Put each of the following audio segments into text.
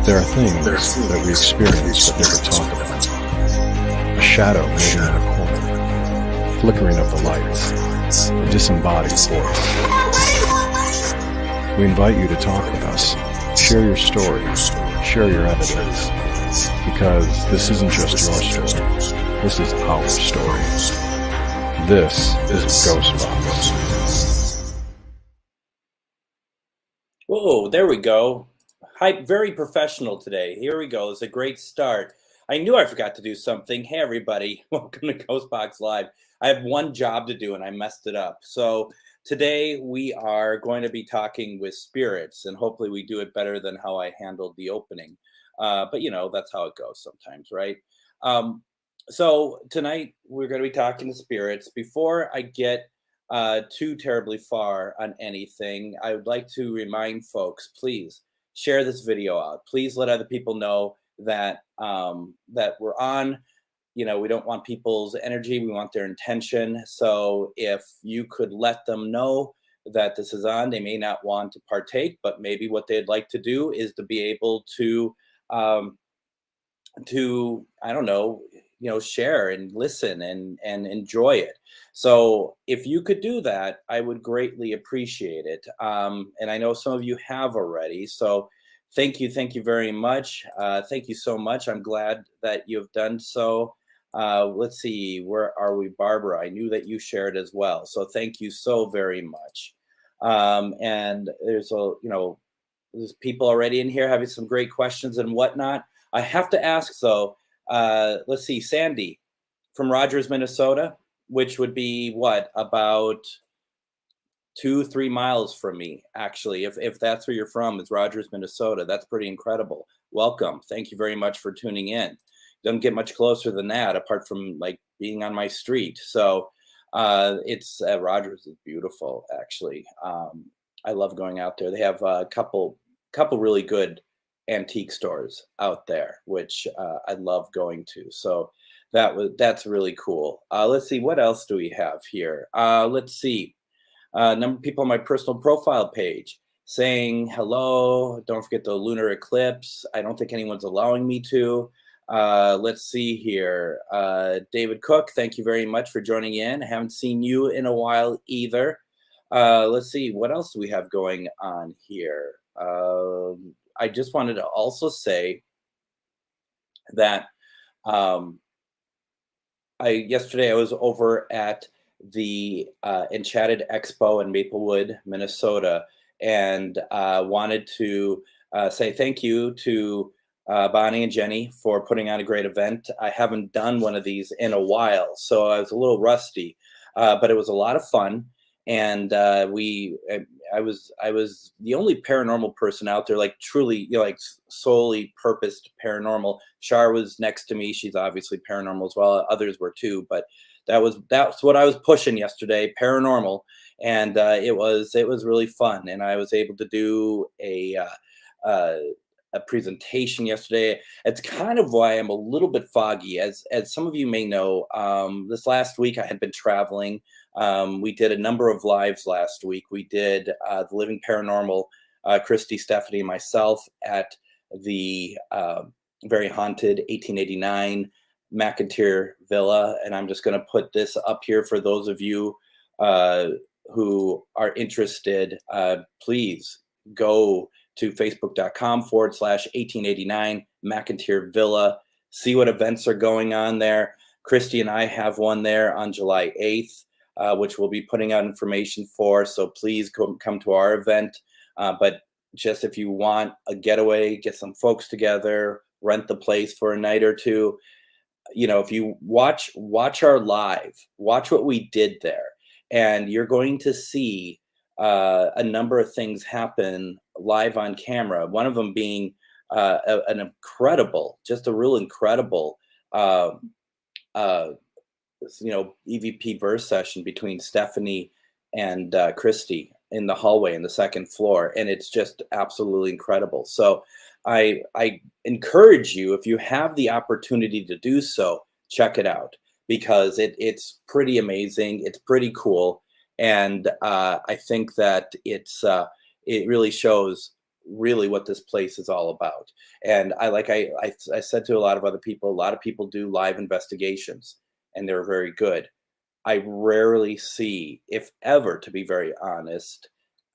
There are things that we experience but never talk about. A shadow moving in a corner, flickering of the lights, a disembodied voice. We invite you to talk with us, share your story, share your evidence, because this isn't just your story, this is our story. This is GhostBox. Whoa, there we go. Hi, very professional today. Here we go. It's a great start. I knew I forgot to do something. Hey, everybody. Welcome to GhostBox Live. I have one job to do, and I messed it up. So today we are going to be talking with spirits, and hopefully we do it better than how I handled the opening. But, you know, that's how it goes sometimes, right? So tonight we're going to be talking to spirits. Before I get too terribly far on anything, I would like to remind folks, please share this video out. Please let other people know that that we're on. You know, we don't want people's energy, we want their intention. So if you could let them know that this is on, they may not want to partake, but maybe what they'd like to do is to be able to I don't know, you know, share and listen and enjoy it. So if you could do that, I would greatly appreciate it. And I know some of you have already. So thank you very much. Thank you so much. I'm glad that you've done so. Let's see, where are we, Barbara? I knew that you shared as well. So thank you so very much. And there's there's people already in here having some great questions and whatnot. I have to ask though, let's see, Sandy from Rogers, Minnesota, which would be what, about 2-3 miles from me, actually, if that's where you're from, is Rogers, Minnesota. That's pretty incredible. Welcome. Thank you very much for tuning in. Doesn't get much closer than that, apart from like being on my street. So it's Rogers is beautiful, actually. I love going out there. They have a couple really good antique stores out there, which I love going to. So that's really cool. Let's see, what else do we have here? Let's see. Number of people on my personal profile page saying hello. Don't forget the lunar eclipse. I don't think anyone's allowing me to. Let's see here. David Cook, thank you very much for joining in. I haven't seen you in a while either. Let's see, what else do we have going on here? I just wanted to also say that yesterday I was over at the Enchanted Expo in Maplewood, Minnesota, and wanted to say thank you to Bonnie and Jenny for putting on a great event. I haven't done one of these in a while, so I was a little rusty, but it was a lot of fun. And I was the only paranormal person out there, like truly, you know, like solely purposed paranormal. Shar was next to me. She's obviously paranormal as well. Others were too, but that's what I was pushing yesterday, paranormal. And it was really fun. And I was able to do a presentation yesterday. It's kind of why I'm a little bit foggy. As some of you may know, this last week I had been traveling. We did a number of lives last week. We did the Living Paranormal, Christy, Stephanie, and myself at the very haunted 1889 McIntyre Villa. And I'm just going to put this up here for those of you who are interested. Please go to facebook.com/1889 McIntyre Villa. See what events are going on there. Christy and I have one there on July 8th, which we'll be putting out information for. So please come to our event. But just if you want a getaway, get some folks together, rent the place for a night or two. You know, if you watch our live, watch what we did there, and you're going to see a number of things happen live on camera. One of them being an incredible, just a real incredible, EVP verse session between Stephanie and Christy in the hallway in the second floor, and it's just absolutely incredible. So I encourage you, if you have the opportunity to do so, check it out, because it's pretty amazing. It's pretty cool. And I think that it really shows really what this place is all about. And I said to a lot of people do live investigations, and they're very good. I rarely see, if ever, to be very honest,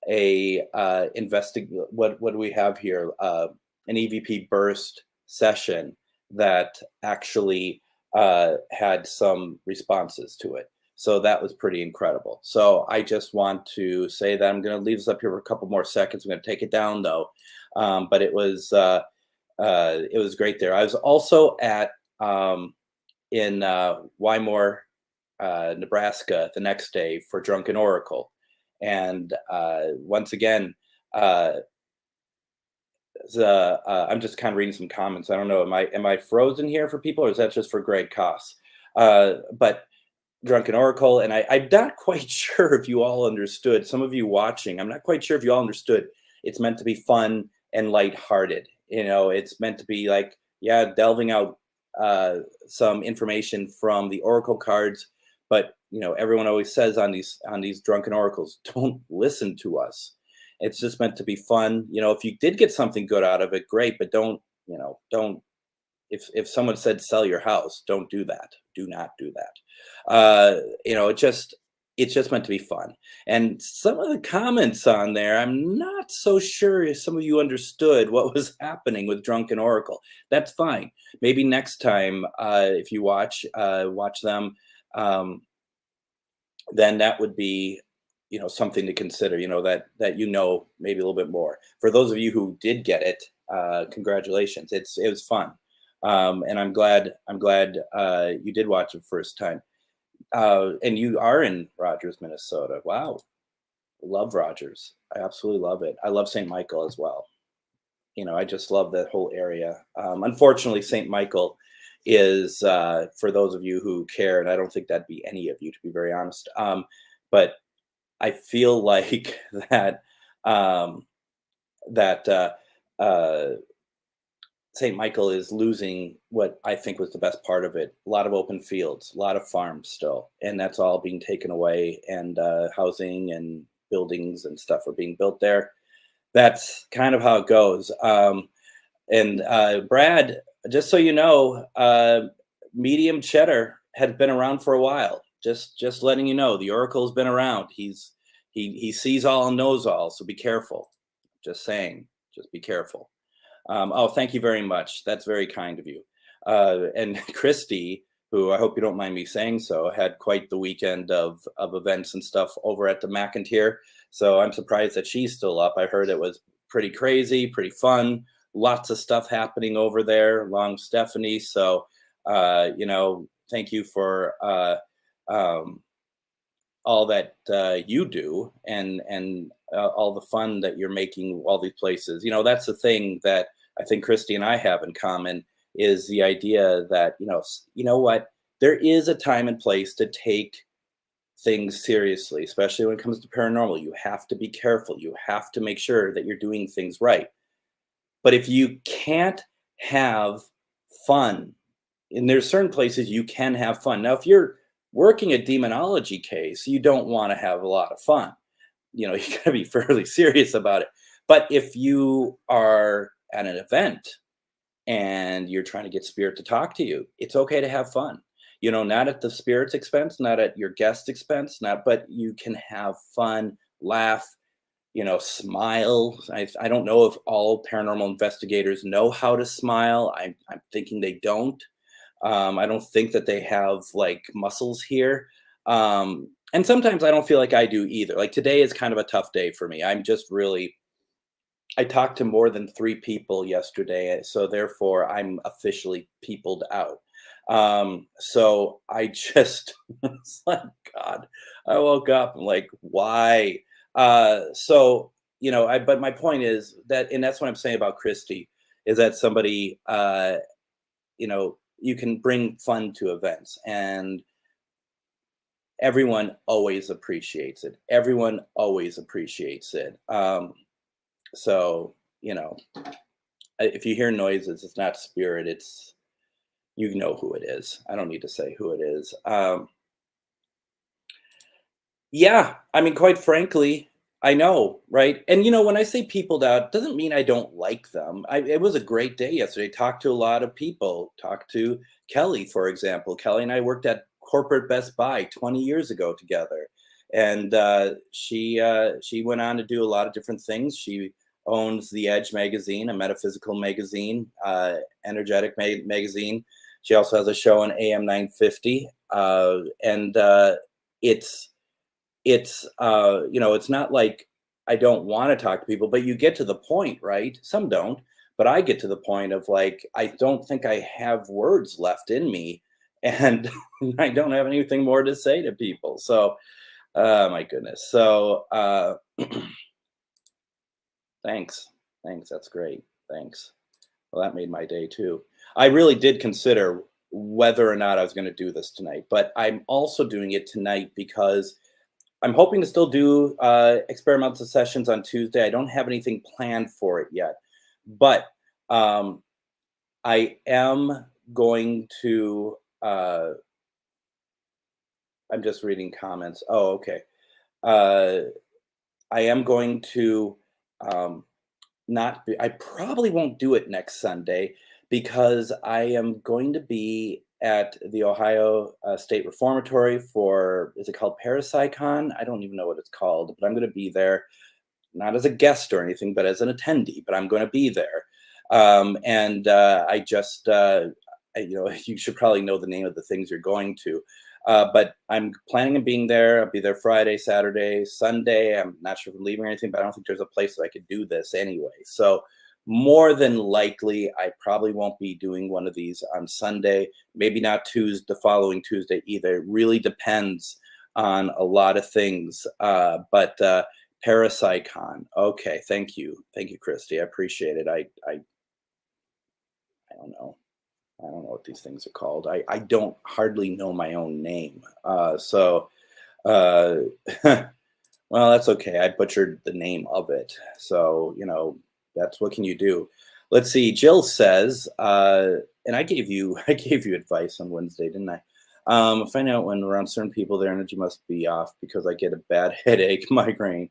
a what do we have here? An EVP burst session that actually had some responses to it. So that was pretty incredible. So I just want to say that I'm going to leave this up here for a couple more seconds. I'm going to take it down though, but it was great there. I was also at in Wymore, Nebraska, the next day for Drunken Oracle, and once again, uh, I'm just kind of reading some comments. I don't know, am I frozen here for people, or is that just for Greg Koss? But Drunken Oracle, and I'm not quite sure if you all understood. Some of you watching, I'm not quite sure if you all understood. It's meant to be fun and lighthearted. It's meant to be like, yeah, delving out some information from the Oracle cards. But everyone always says on these Drunken Oracles, don't listen to us. It's just meant to be fun. If you did get something good out of it, great. But don't. If someone said sell your house, don't do that. Do not do that. It's just meant to be fun. And some of the comments on there, I'm not so sure if some of you understood what was happening with Drunken Oracle. That's fine. Maybe next time, if you watch them, then that would be something to consider. That maybe a little bit more. For those of you who did get it, congratulations. It was fun. And I'm glad you did watch it first time. And you are in Rogers, Minnesota. Wow. Love Rogers. I absolutely love it. I love St. Michael as well. I just love that whole area. Unfortunately, St. Michael is, for those of you who care, and I don't think that'd be any of you, to be very honest. But I feel like that, St. Michael is losing what I think was the best part of it. A lot of open fields, a lot of farms still, and that's all being taken away, and housing and buildings and stuff are being built there. That's kind of how it goes. And Brad, just so you know, medium cheddar had been around for a while. Just letting you know, the Oracle's been around. He sees all and knows all, so be careful. Just saying, just be careful. Oh, thank you very much. That's very kind of you. And Christy, who I hope you don't mind me saying so, had quite the weekend of events and stuff over at the McIntyre. So I'm surprised that she's still up. I heard it was pretty crazy, pretty fun. Lots of stuff happening over there along Stephanie. So, thank you for all that you do, and all the fun that you're making all these places. That's the thing that I think Christy and I have in common, is the idea that, what, there is a time and place to take things seriously, especially when it comes to paranormal. You have to be careful. You have to make sure that you're doing things right. But if you can't have fun, and there's certain places you can have fun. Now, if you're working a demonology case, you don't want to have a lot of fun. You got to be fairly serious about it. But if you are at an event and you're trying to get spirit to talk to you, it's okay to have fun. Not at the spirit's expense, not at your guest's expense, but you can have fun, laugh, smile. I don't know if all paranormal investigators know how to smile. I'm thinking they don't. I don't think that they have like muscles here. And sometimes I don't feel like I do either. Like today is kind of a tough day for me. I talked to more than 3 people yesterday. So therefore I'm officially peopled out. So I just, it's like, God, I woke up, I'm like, why? But my point is that, and that's what I'm saying about Christy, is that somebody, you can bring fun to events, and everyone always appreciates it. Everyone always appreciates it. So, if you hear noises, it's not spirit, it's, you know who it is. I don't need to say who it is. Yeah, I mean, quite frankly, I know, right? And when I say peopled out, doesn't mean I don't like them. It was a great day yesterday. Talked to a lot of people. Talked to Kelly, for example. Kelly and I worked at corporate Best Buy 20 years ago together, and she went on to do a lot of different things. She owns the Edge magazine, a metaphysical magazine, energetic magazine. She also has a show on AM 950, and it's not like I don't want to talk to people, but you get to the point, right? Some don't, but I get to the point of like I don't think I have words left in me, and I don't have anything more to say to people. So my goodness. So thanks, that's great. Thanks. Well, that made my day too. I really did consider whether or not I was going to do this tonight, but I'm also doing it tonight because I'm hoping to still do experimental sessions on Tuesday. I don't have anything planned for it yet, but um, I am going to. I'm just reading comments. Oh, okay. Uh, I am going to um, not be. I probably won't do it next Sunday because I am going to be at the Ohio State Reformatory for. Is it called Parapsychon? I don't even know what it's called, but I'm going to be there not as a guest or anything, but as an attendee. But I'm going to be there, and I just, you should probably know the name of the things you're going to. But I'm planning on being there. I'll be there Friday, Saturday, Sunday. I'm not sure if I'm leaving or anything, but I don't think there's a place that I could do this anyway. So more than likely, I probably won't be doing one of these on Sunday. Maybe not Tuesday, the following Tuesday either. It really depends on a lot of things. But Parapsychon. Okay, thank you, Christy. I appreciate it. I don't know. I don't know what these things are called. I don't hardly know my own name. Uh, well, that's okay. I butchered the name of it. So, that's what can you do? Let's see. Jill says, and I gave you I gave you advice on Wednesday, didn't I? Find out when around certain people their energy must be off because I get a bad headache, migraine.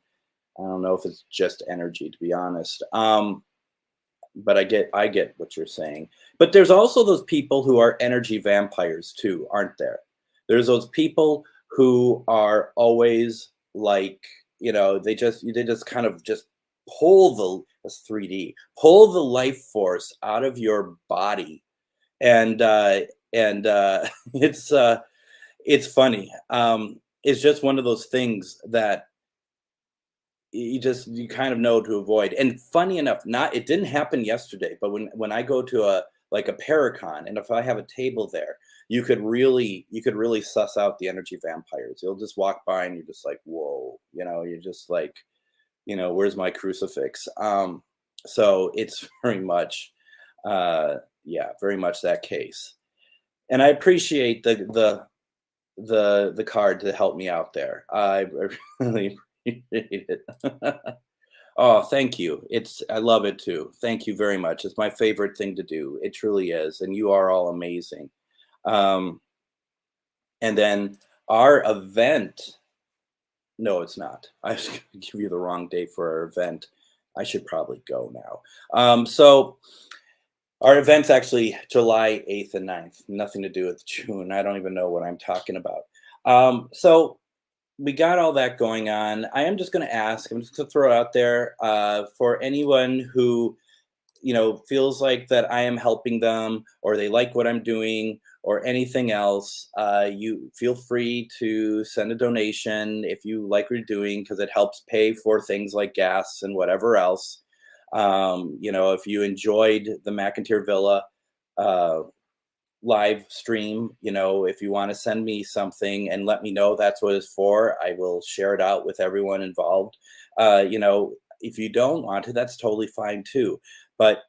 I don't know if it's just energy, to be honest. But I get what you're saying. But there's also those people who are energy vampires too, aren't there? There's those people who are always like, they just kind of just pull that's 3D, pull the life force out of your body. And it's funny. It's just one of those things that you kind of know to avoid. And funny enough, not it didn't happen yesterday, but when I go to a paracon, and if I have a table there, you could really suss out the energy vampires. You'll just walk by and you're just like, whoa, you're just like, where's my crucifix? So it's very much yeah, very much that case. And I appreciate the card to help me out there. I really appreciate it. Oh, thank you. I love it too. Thank you very much. It's my favorite thing to do. It truly is, and you are all amazing. Um, and then our event. No, it's not. I was going to give you the wrong date for our event. I should probably go now. So our event's actually July 8th and 9th. Nothing to do with June. I don't even know what I'm talking about. So we got all that going on. I am just going to ask, I'm just going to throw it out there for anyone who, feels like that I am helping them or they like what I'm doing or anything else. You feel free to send a donation if you like what you're doing because it helps pay for things like gas and whatever else. If you enjoyed the McIntyre Villa uh, live stream, if you want to send me something and let me know that's what it's for, I will share it out with everyone involved. If you don't want to, that's totally fine too. But,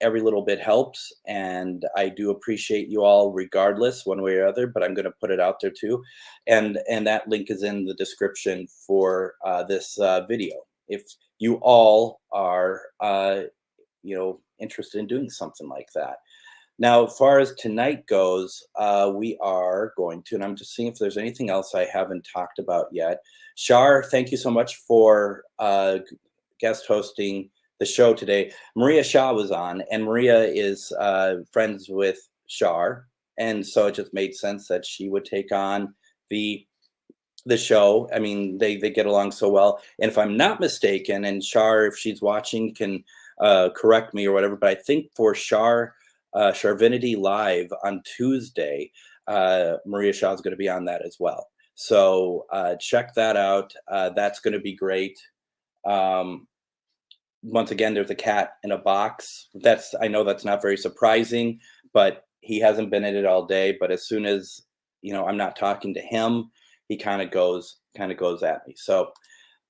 every little bit helps. And I do appreciate you all regardless, one way or other, but I'm going to put it out there too. And that link is in the description for this video. If you all are, interested in doing something like that. Now, as far as tonight goes, we are going to, and I'm just seeing if there's anything else I haven't talked about yet. Shar, thank you so much for guest hosting the show today. Maria Shah was on, and Maria is friends with Shar, and so it just made sense that she would take on the show. I mean, they get along so well. And if I'm not mistaken, and Shar, if she's watching, can correct me or whatever, but I think for Shar, Sharvinity Live on Tuesday, Maria Shaw is going to be on that as well. So check that out. That's going to be great. Um, Once again, there's a cat in a box. I know that's not very surprising, but he hasn't been in it all day. But as soon as I'm not talking to him, he kind of goes at me. So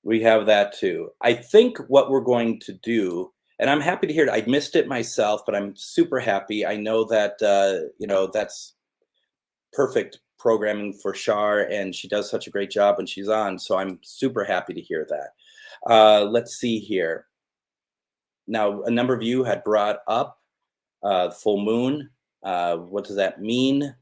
we have that too. I think what we're going to do, and I'm happy to hear it. I missed it myself, but I'm super happy. I know that that's perfect programming for Shar, and she does such a great job when she's on. So I'm super happy to hear that. Let's see here. Now, a number of you had brought up full moon. What does that mean?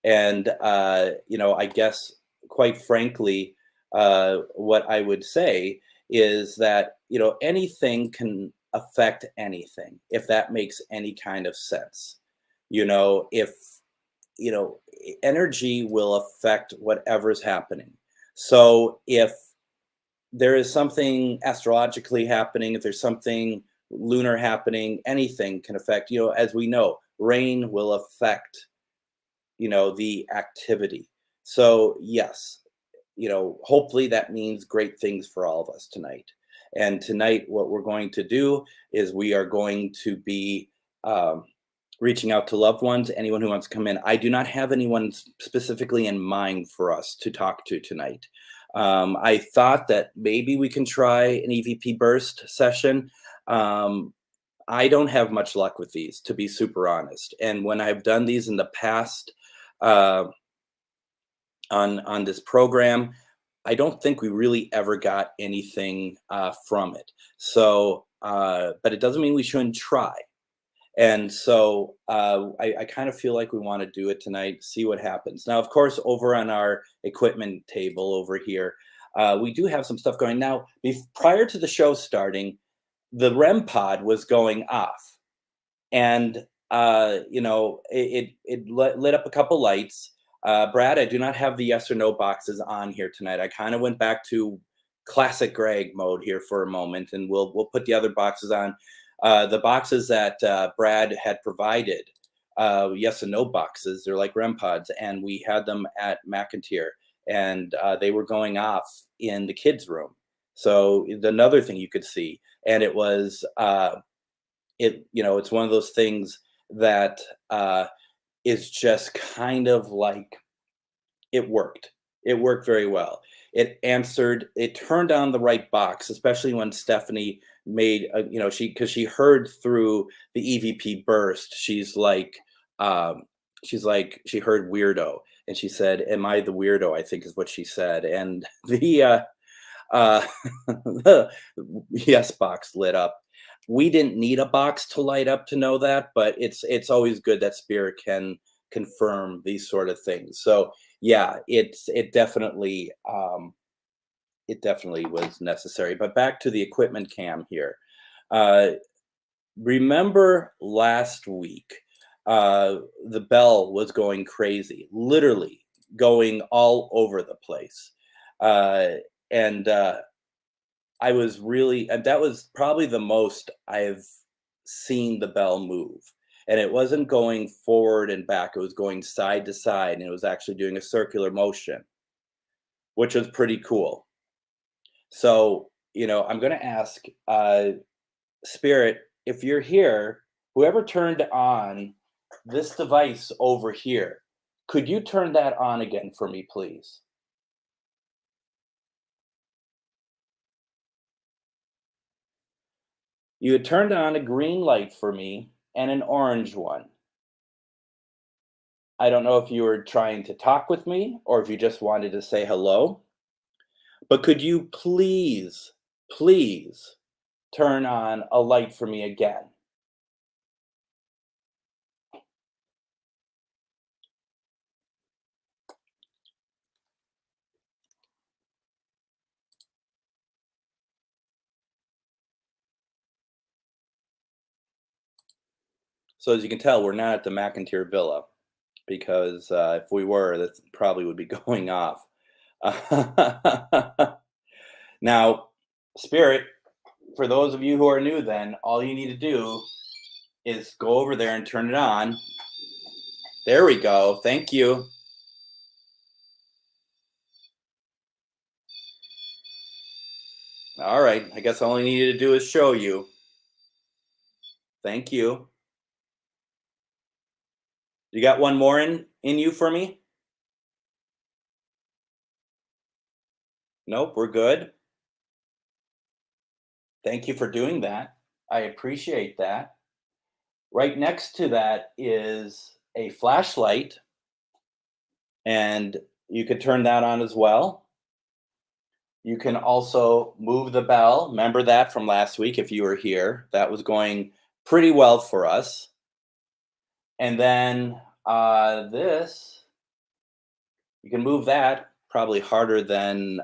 And I guess, quite frankly, what I would say is that anything can affect anything, if that makes any kind of sense. If energy will affect whatever's happening. So if there is something astrologically happening, if there's something lunar happening, anything can affect, as we know, rain will affect the activity. So yes, hopefully that means great things for all of us tonight. And tonight, what we're going to do is we are going to be reaching out to loved ones, anyone who wants to come in. I do not have anyone specifically in mind for us to talk to tonight. I thought that maybe we can try an EVP burst session. I don't have much luck with these, to be super honest. And when I've done these in the past, on this program, I don't think we really ever got anything from it. So, but it doesn't mean we shouldn't try. And so I kind of feel like we want to do it tonight, see what happens. Now, of course, over on our equipment table over here, we do have some stuff going. Now, prior to the show starting, the REM pod was going off, and it lit up a couple lights. Brad, I do not have the yes or no boxes on here tonight. I kind of went back to classic Greg mode here for a moment, and we'll put the other boxes on. The boxes that Brad had provided, yes and no boxes, they're like REM pods, and we had them at McIntyre, and they were going off in the kids' room. So another thing you could see, and it was it's one of those things that is just kind of like it worked. It worked very well. It turned on the right box, especially when Stephanie made, because she heard through the EVP burst. She's like, she heard weirdo, and she said, "Am I the weirdo?" I think is what she said. And the yes box lit up. We didn't need a box to light up to know that, but it's always good that spirit can confirm these sort of things. So yeah, it definitely was necessary. But back to the equipment cam here. Remember last week, the bell was going crazy, literally going all over the place. And I was really, and that was probably the most I've seen the bell move. And it wasn't going forward and back, it was going side to side, and it was actually doing a circular motion, which was pretty cool. So, I'm going to ask Spirit, if you're here, whoever turned on this device over here, could you turn that on again for me, please? You had turned on a green light for me and an orange one. I don't know if you were trying to talk with me or if you just wanted to say hello, but could you please, please turn on a light for me again? So as you can tell, we're not at the McIntyre Villa because if we were, that probably would be going off. Now, Spirit, for those of you who are new, then all you need to do is go over there and turn it on. There we go. Thank you. All right. I guess all I needed to do is show you. Thank you. You got one more in you for me? Nope, we're good. Thank you for doing that. I appreciate that. Right next to that is a flashlight, and you could turn that on as well. You can also move the bell. Remember that from last week if you were here. That was going pretty well for us. And then this, you can move that probably harder than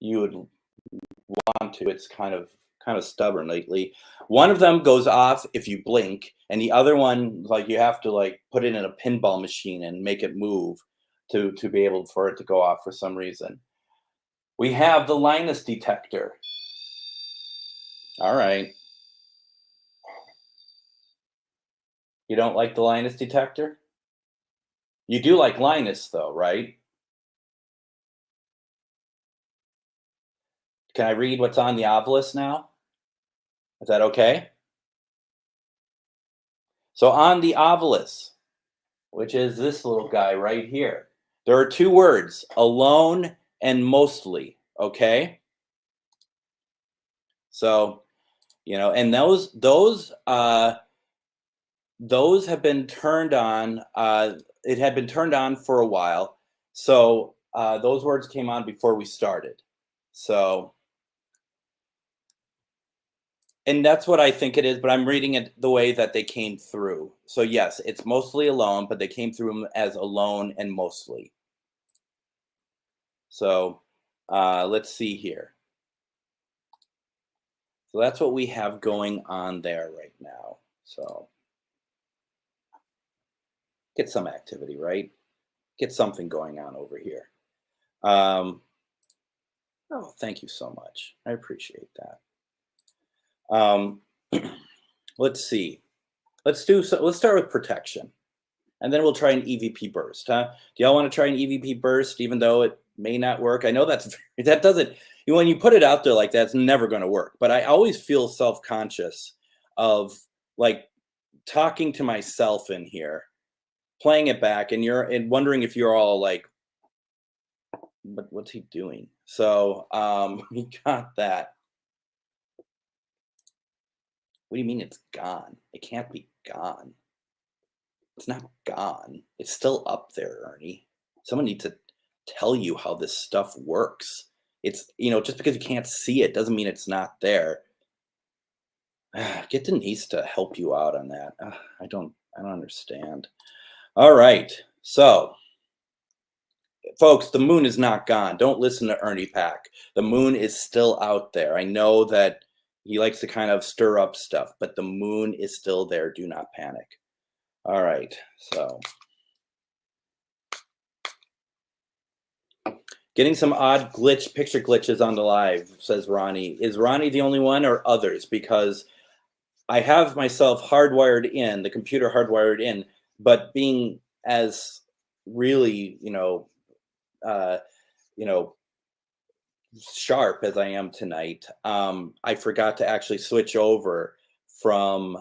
you would want to. It's kind of stubborn lately. One of them goes off if you blink, and the other one, like, you have to like put it in a pinball machine and make it move to be able for it to go off for some reason. We have the Linus detector. All right. You don't like the Linus detector? You do like Linus though, right? Can I read what's on the obelisk now? Is that okay? So on the obelisk, which is this little guy right here, there are two words, alone and mostly, okay? So, and those have been turned on. It had been turned on for a while. So those words came on before we started. So, and that's what I think it is, but I'm reading it the way that they came through. So yes, it's mostly alone, but they came through as alone and mostly. So let's see here. So that's what we have going on there right now. So get some activity, right? Get something going on over here. Oh, thank you so much. I appreciate that. Let's see. Let's start with protection, and then we'll try an EVP burst. Huh? Do y'all want to try an EVP burst, even though it may not work? I know that doesn't. When you put it out there like that, it's never going to work. But I always feel self-conscious of like talking to myself in here, playing it back, and wondering if you're all like, but what's he doing? So we got that. What do you mean it's gone? It can't be gone. It's not gone. It's still up there, Ernie. Someone needs to tell you how this stuff works. It's, just because you can't see it doesn't mean it's not there. Get Denise to help you out on that. I don't understand. All right. So, folks, the moon is not gone. Don't listen to Ernie Pack. The moon is still out there. I know that he likes to kind of stir up stuff, but the moon is still there. Do not panic. All right. So, getting some odd picture glitches on the live, says Ronnie. Is Ronnie the only one or others? Because I have myself hardwired in, the computer hardwired in, but being as really, sharp as I am tonight, I forgot to actually switch over from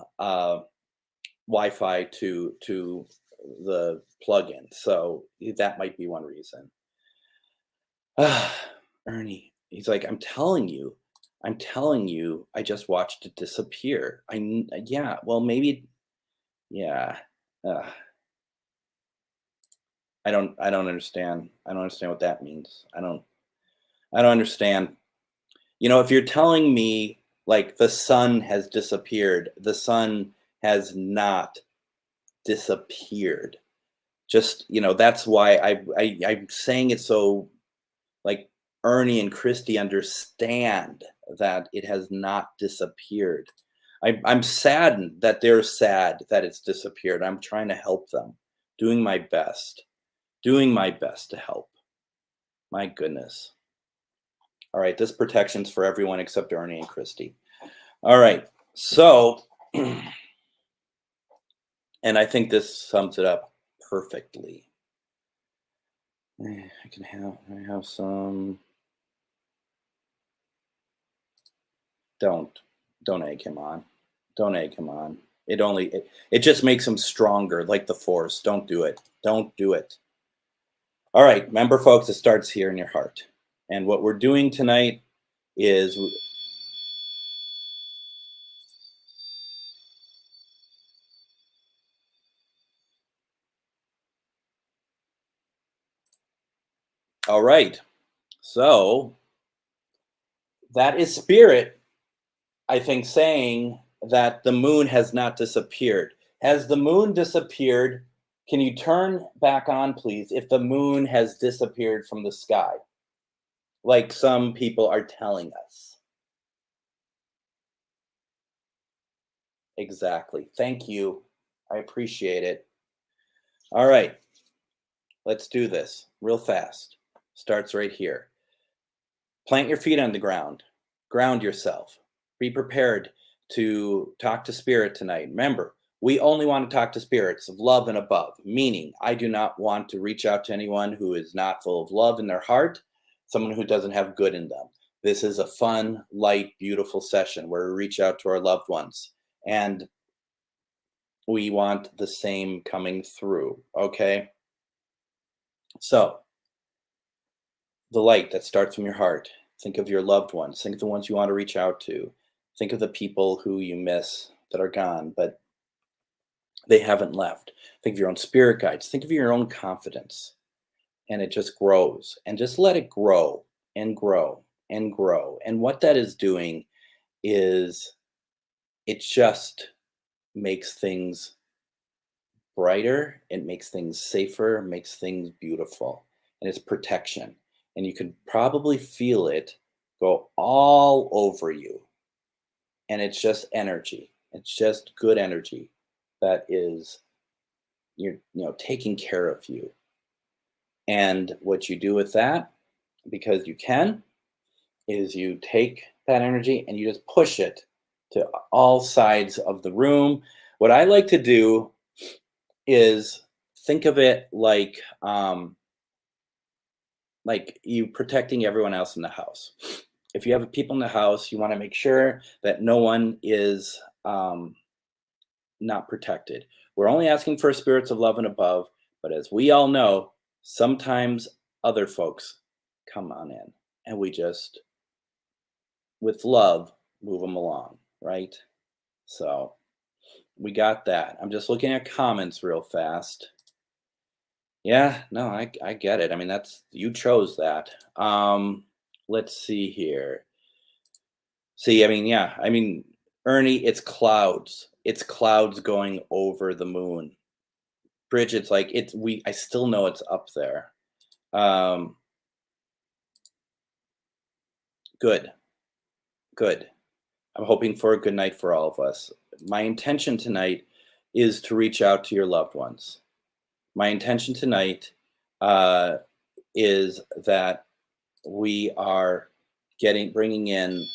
Wi-Fi to the plugin. So that might be one reason. Ernie, he's like, I'm telling you, I just watched it disappear. Yeah, well, maybe, yeah. I don't understand. I don't understand what that means. I don't understand. If you're telling me like the sun has disappeared, the sun has not disappeared. Just, that's why I'm saying it so like Ernie and Christy understand that it has not disappeared. I'm saddened that they're sad that it's disappeared. I'm trying to help them, doing my best, to help. My goodness. All right, this protection's for everyone except Ernie and Christy. All right, so, and I think this sums it up perfectly. I have some. Don't egg him on. Don't egg him on. It just makes him stronger, like the force. Don't do it. Don't do it. All right, remember, folks, it starts here in your heart. And what we're doing tonight is all right. So that is spirit, I think, saying that the moon has not disappeared. Has the moon disappeared? Can you turn back on, please, if the moon has disappeared from the sky, like some people are telling us? Exactly. Thank you. I appreciate it. All right. Let's do this real fast. Starts right here. Plant your feet on the ground. Ground yourself. Be prepared to talk to spirit tonight. Remember, we only want to talk to spirits of love and above, meaning I do not want to reach out to anyone who is not full of love in their heart, someone who doesn't have good in them. This is a fun, light, beautiful session where we reach out to our loved ones, and we want the same coming through, okay? So, the light that starts from your heart. Think of your loved ones. Think of the ones you want to reach out to. Think of the people who you miss that are gone, but they haven't left. Think of your own spirit guides. Think of your own confidence. And it just grows. And just let it grow and grow and grow. And what that is doing is it just makes things brighter. It makes things safer, makes things beautiful. And it's protection. And you can probably feel it go all over you. And it's just energy. It's just good energy that is taking care of you. And what you do with that, because you can, is you take that energy and you just push it to all sides of the room. What I like to do is think of it like you protecting everyone else in the house. If you have people in the house, you want to make sure that no one is not protected. We're only asking for spirits of love and above, but as we all know, sometimes other folks come on in, and we just, with love, move them along, right? So we got that. I'm just looking at comments real fast. Yeah, no, I get it. I mean, you chose that. Let's see here. See, I mean, yeah, I mean, Ernie, it's clouds. It's clouds going over the moon. Bridget's like, I still know it's up there. Good. Good. I'm hoping for a good night for all of us. My intention tonight is to reach out to your loved ones. My intention tonight is that we are bringing in.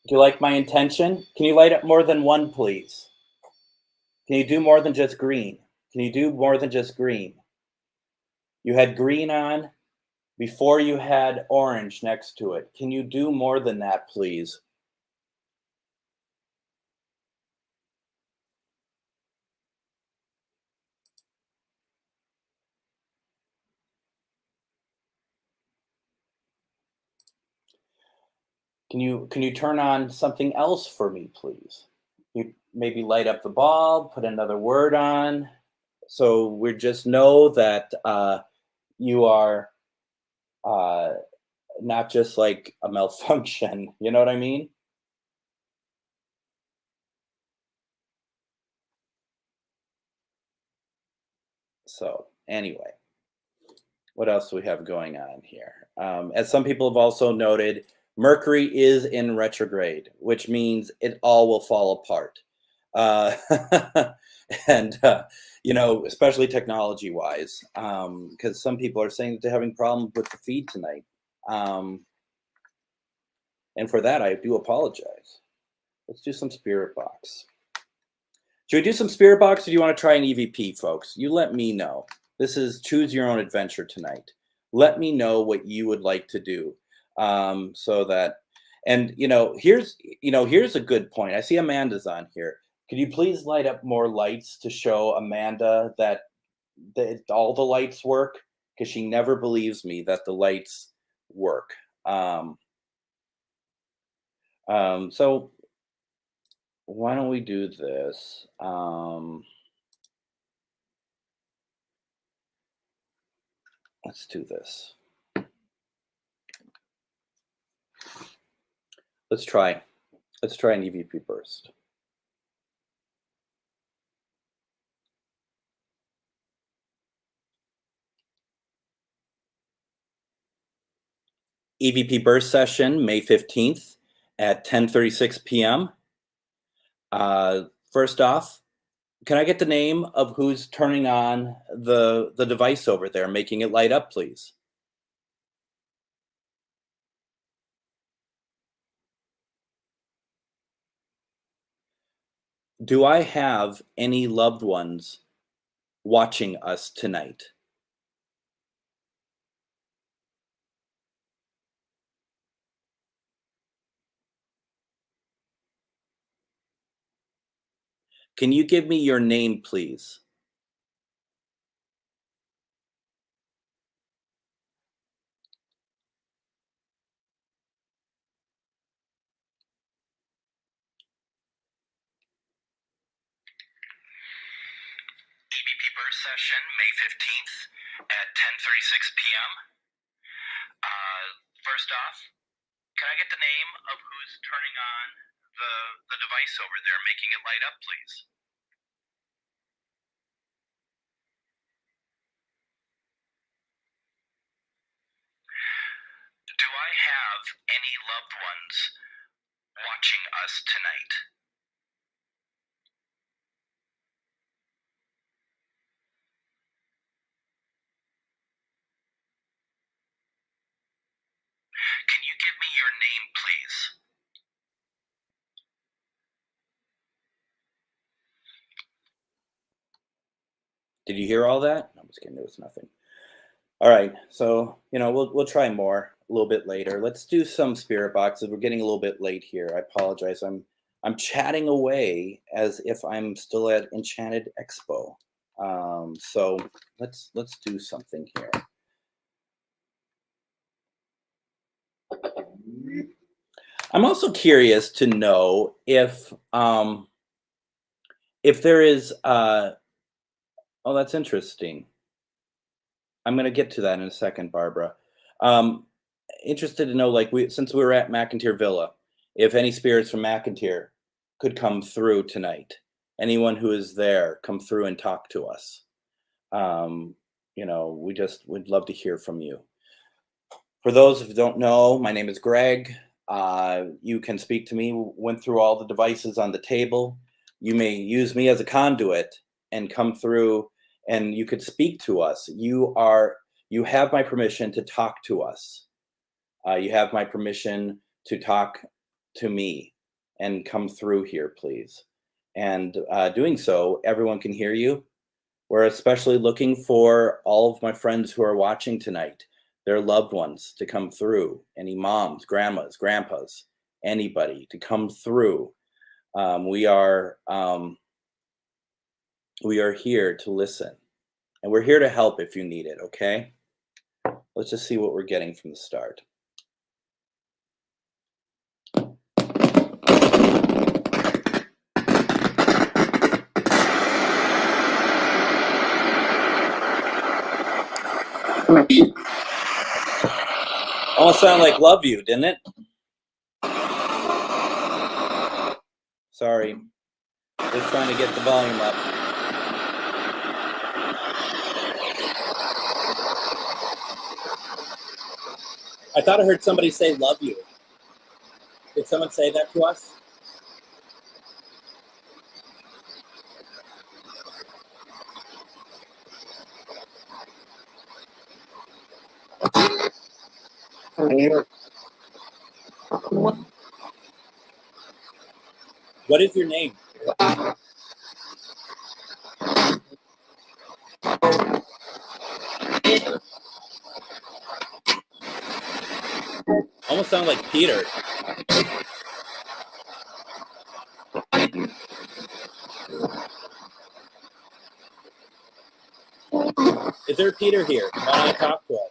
Do you like my intention? Can you light up more than one, please? Can you do more than just green? Can you do more than just green? You had green on before you had orange next to it. Can you do more than that, please? Can you turn on something else for me, please? You maybe light up the bulb, put another word on, so we just know that you are not just like a malfunction. You know what I mean? So anyway, what else do we have going on here? As some people have also noted, Mercury is in retrograde, which means it all will fall apart. Uh, and, especially technology wise, because some people are saying that they're having problems with the feed tonight. And for that, I do apologize. Let's do some Spirit Box. Should we do some Spirit Box, or do you want to try an EVP, folks? You let me know. This is choose your own adventure tonight. Let me know what you would like to do, so that, and here's a good point. I see Amanda's on here. Could you please light up more lights to show Amanda that all the lights work? Because she never believes me that the lights work. So why don't we do this? Let's do this. Let's try an EVP burst. EVP burst session, May 15th at 10:36 p.m. First off, can I get the name of who's turning on the device over there, making it light up, please? Do I have any loved ones watching us tonight? Can you give me your name, please? EVP burst session, May 15th at 10:36 p.m. First off, can I get the name of who's turning on the device over there, making it light up, please? Do I have any loved ones watching us tonight? Can you give me your name, please? Did you hear all that? I'm just kidding. There was nothing. All right, so we'll try more a little bit later. Let's do some spirit boxes. We're getting a little bit late here. I apologize. I'm chatting away as if I'm still at Enchanted Expo. So let's do something here. I'm also curious to know if there is oh, that's interesting. I'm going to get to that in a second, Barbara. Interested to know, since we were at McIntyre Villa, if any spirits from McIntyre could come through tonight. Anyone who is there, come through and talk to us. We'd love to hear from you. For those who don't know, my name is Greg. You can speak to me. Went through all the devices on the table. You may use me as a conduit and come through, and you could speak to us. You have my permission to talk to us. You have my permission to talk to me and come through here, please. And doing so, everyone can hear you. We're especially looking for all of my friends who are watching tonight, their loved ones to come through, any moms, grandmas, grandpas, anybody to come through. We are here to listen, and we're here to help if you need it, okay? Let's just see what we're getting from the start. Almost sounded like Love You, didn't it? Sorry. Just trying to get the volume up. I thought I heard somebody say love you. Did someone say that to us? What is your name? Almost sound like Peter. Is there a Peter here? Why don't you talk to us?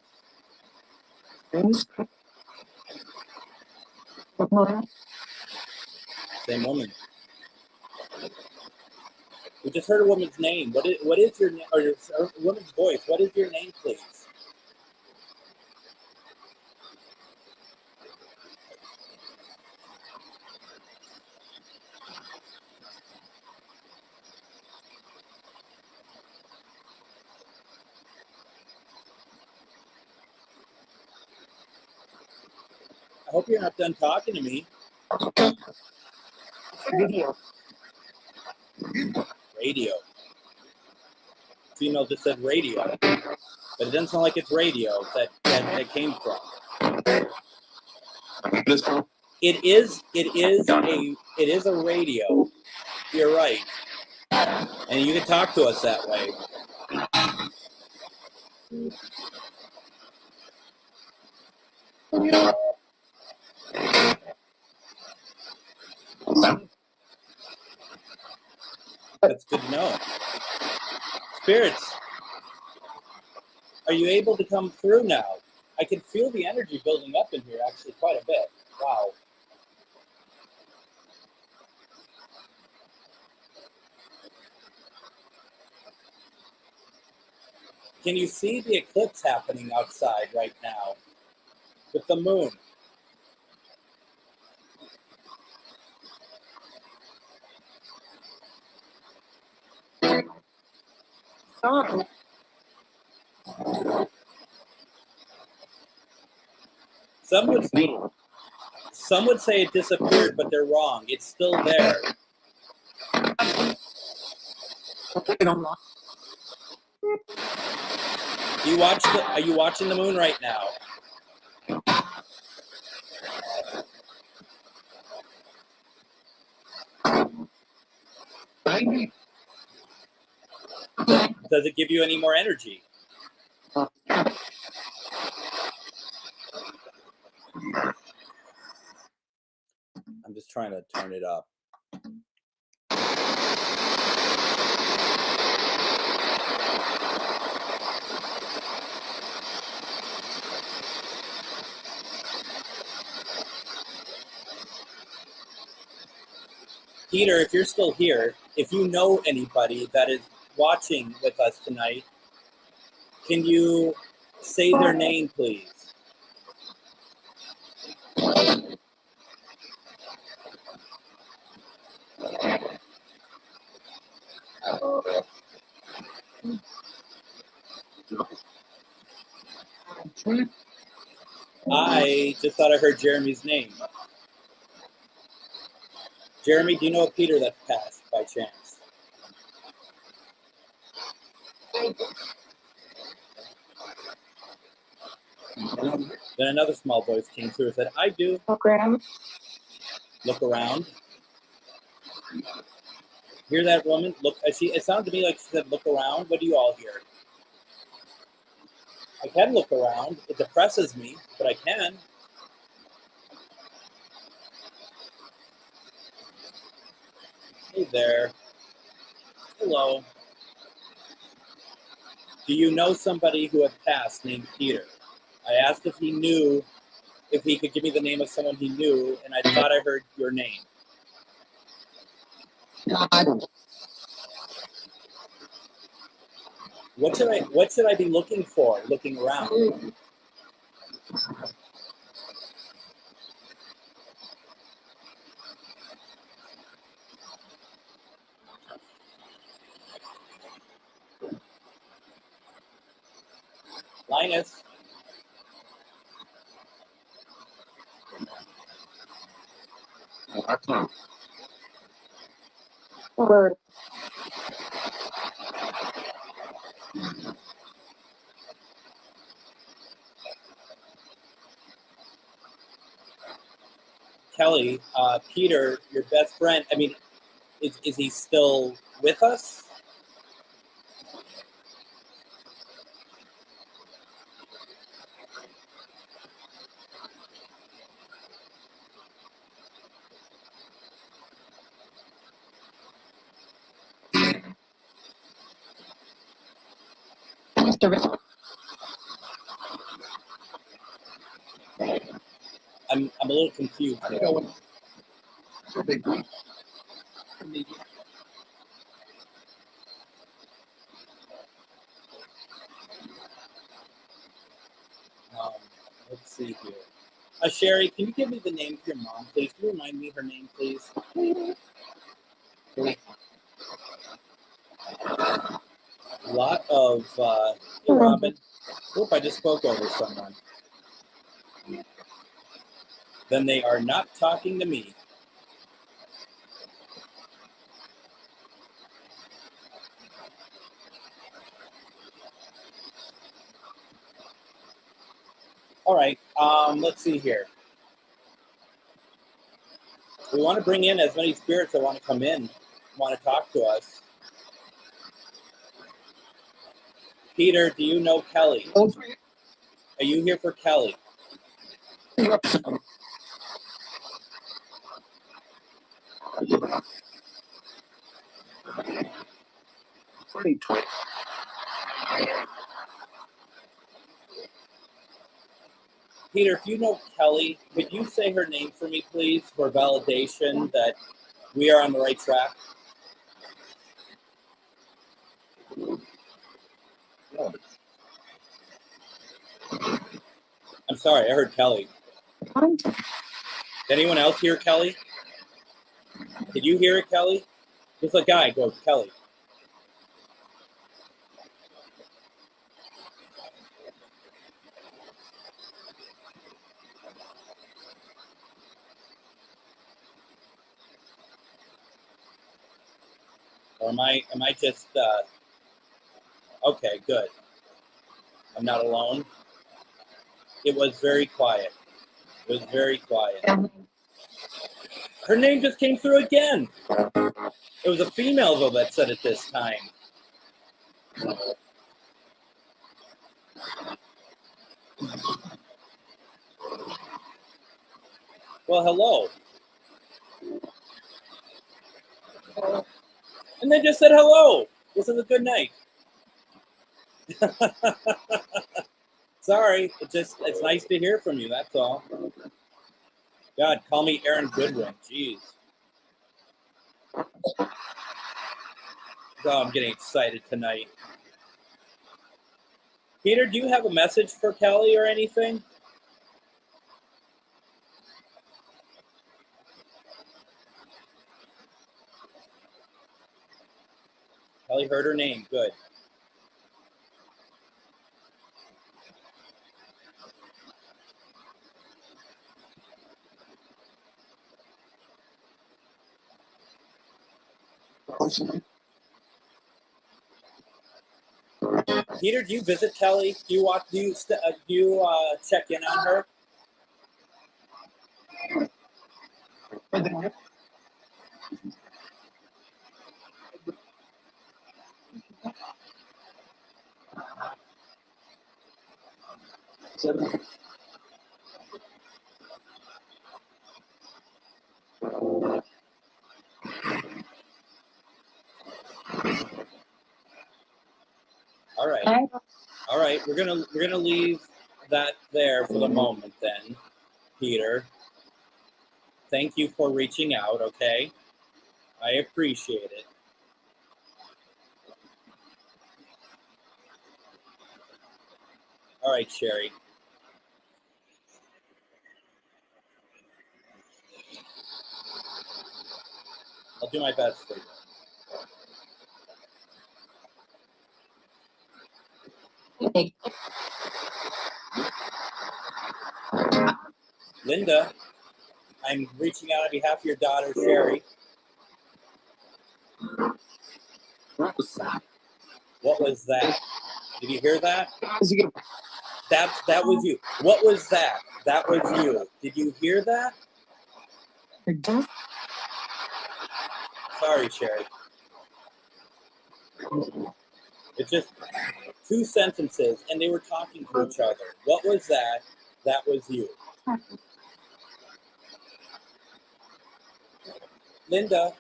Same woman. We just heard a woman's name. What is your name? Or a woman's voice. What is your name, please? I hope you're not done talking to me. Radio. Radio. Female just said radio. But it doesn't sound like it's radio that came from. It is a radio. You're right. And you can talk to us that way. That's good to know. Spirits, are you able to come through now? I can feel the energy building up in here actually quite a bit. Wow. Can you see the eclipse happening outside right now with the moon? Some would say it disappeared, but they're wrong. It's still there. Are you watching the moon right now? Does it give you any more energy? I'm just trying to turn it up. Peter, if you're still here, if you know anybody that is watching with us tonight, can you say their name, please? I just thought I heard Jeremy's name. Jeremy, do you know a Peter that's passed by chance? Then another small voice came through and said, I do. Look around. Look around. Hear that woman? Look, it sounded to me like she said, look around. What do you all hear? I can look around. It depresses me, but I can. Hey there. Hello. Do you know somebody who had passed named Peter? I asked if he knew, if he could give me the name of someone he knew, and I thought I heard your name. What should I be looking for, looking around? Linus. Word. Kelly, Peter, your best friend, I mean, is he still with us? I'm a little confused here. Let's see here. Sherry, can you give me the name of your mom, please? Can you remind me her name, please? A lot of, hey, Robin. Oop, I just spoke over someone. Then they are not talking to me. All right, let's see here. We want to bring in as many spirits that want to come in, want to talk to us. Peter, do you know Kelly? Are you here for Kelly? Peter, if you know Kelly, could you say her name for me, please, for validation that we are on the right track? I'm sorry, I heard Kelly. Did anyone else hear Kelly? Did you hear it, Kelly? Just a guy goes, Kelly. Or am I just, okay, good. I'm not alone. It was very quiet. It was very quiet. Her name just came through again. It was a female, though, that said it this time. Well, hello. And they just said hello. This is a good night. Sorry, it's nice to hear from you, that's all. God, call me Aaron Goodwin. Jeez. Oh, I'm getting excited tonight. Peter, do you have a message for Kelly or anything? Kelly heard her name. Good. Peter, do you visit Kelly? Do you walk? Do you check in on her? All right. All right. We're gonna leave that there for the moment then, Peter. Thank you for reaching out. Okay, I appreciate it. All right, Sherry. I'll do my best for you. Linda, I'm reaching out on behalf of your daughter, Sherry. What was that? What was that? Did you hear that? That was you. What was that? That was you. Did you hear that? Sorry, Sherry. It's just 2 sentences, and they were talking to each other. What was that? That was you. Linda,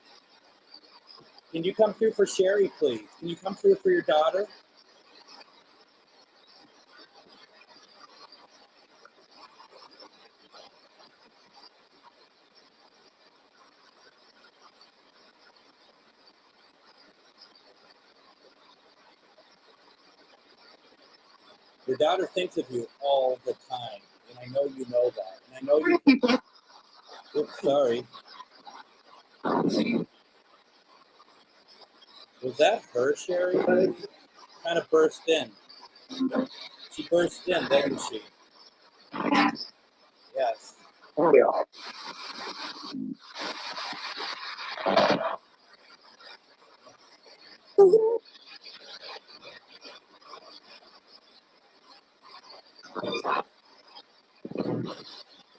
can you come through for Sherry, please? Can you come through for your daughter? Your daughter thinks of you all the time, and I know you know that. And I know you. Oops, sorry. Was that her, Sherry? Kind of burst in. She burst in, didn't she? Yes.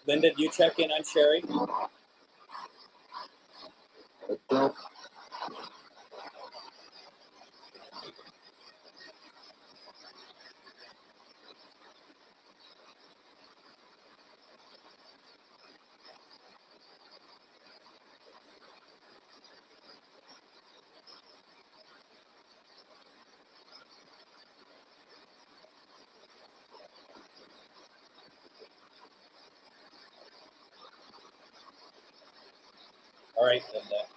Linda, do you check in on Sherry? All right, Linda.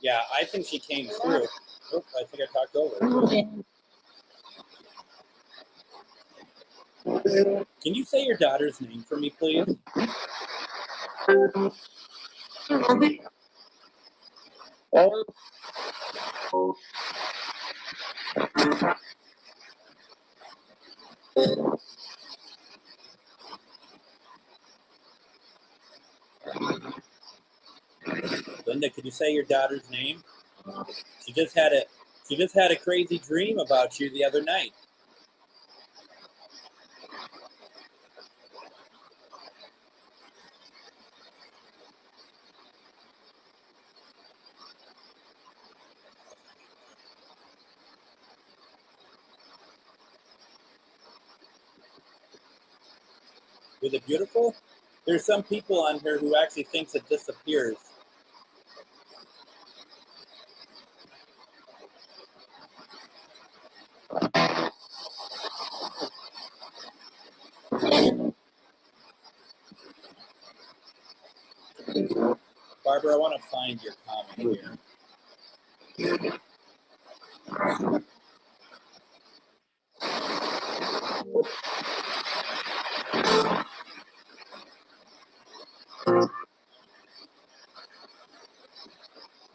Yeah, I think she came through. Oops, I think I talked over her. Can you say your daughter's name for me, please? Linda, could you say your daughter's name? She just had a crazy dream about you the other night. Was it beautiful? There's some people on here who actually thinks it disappears. Barbara, I want to find your comment here.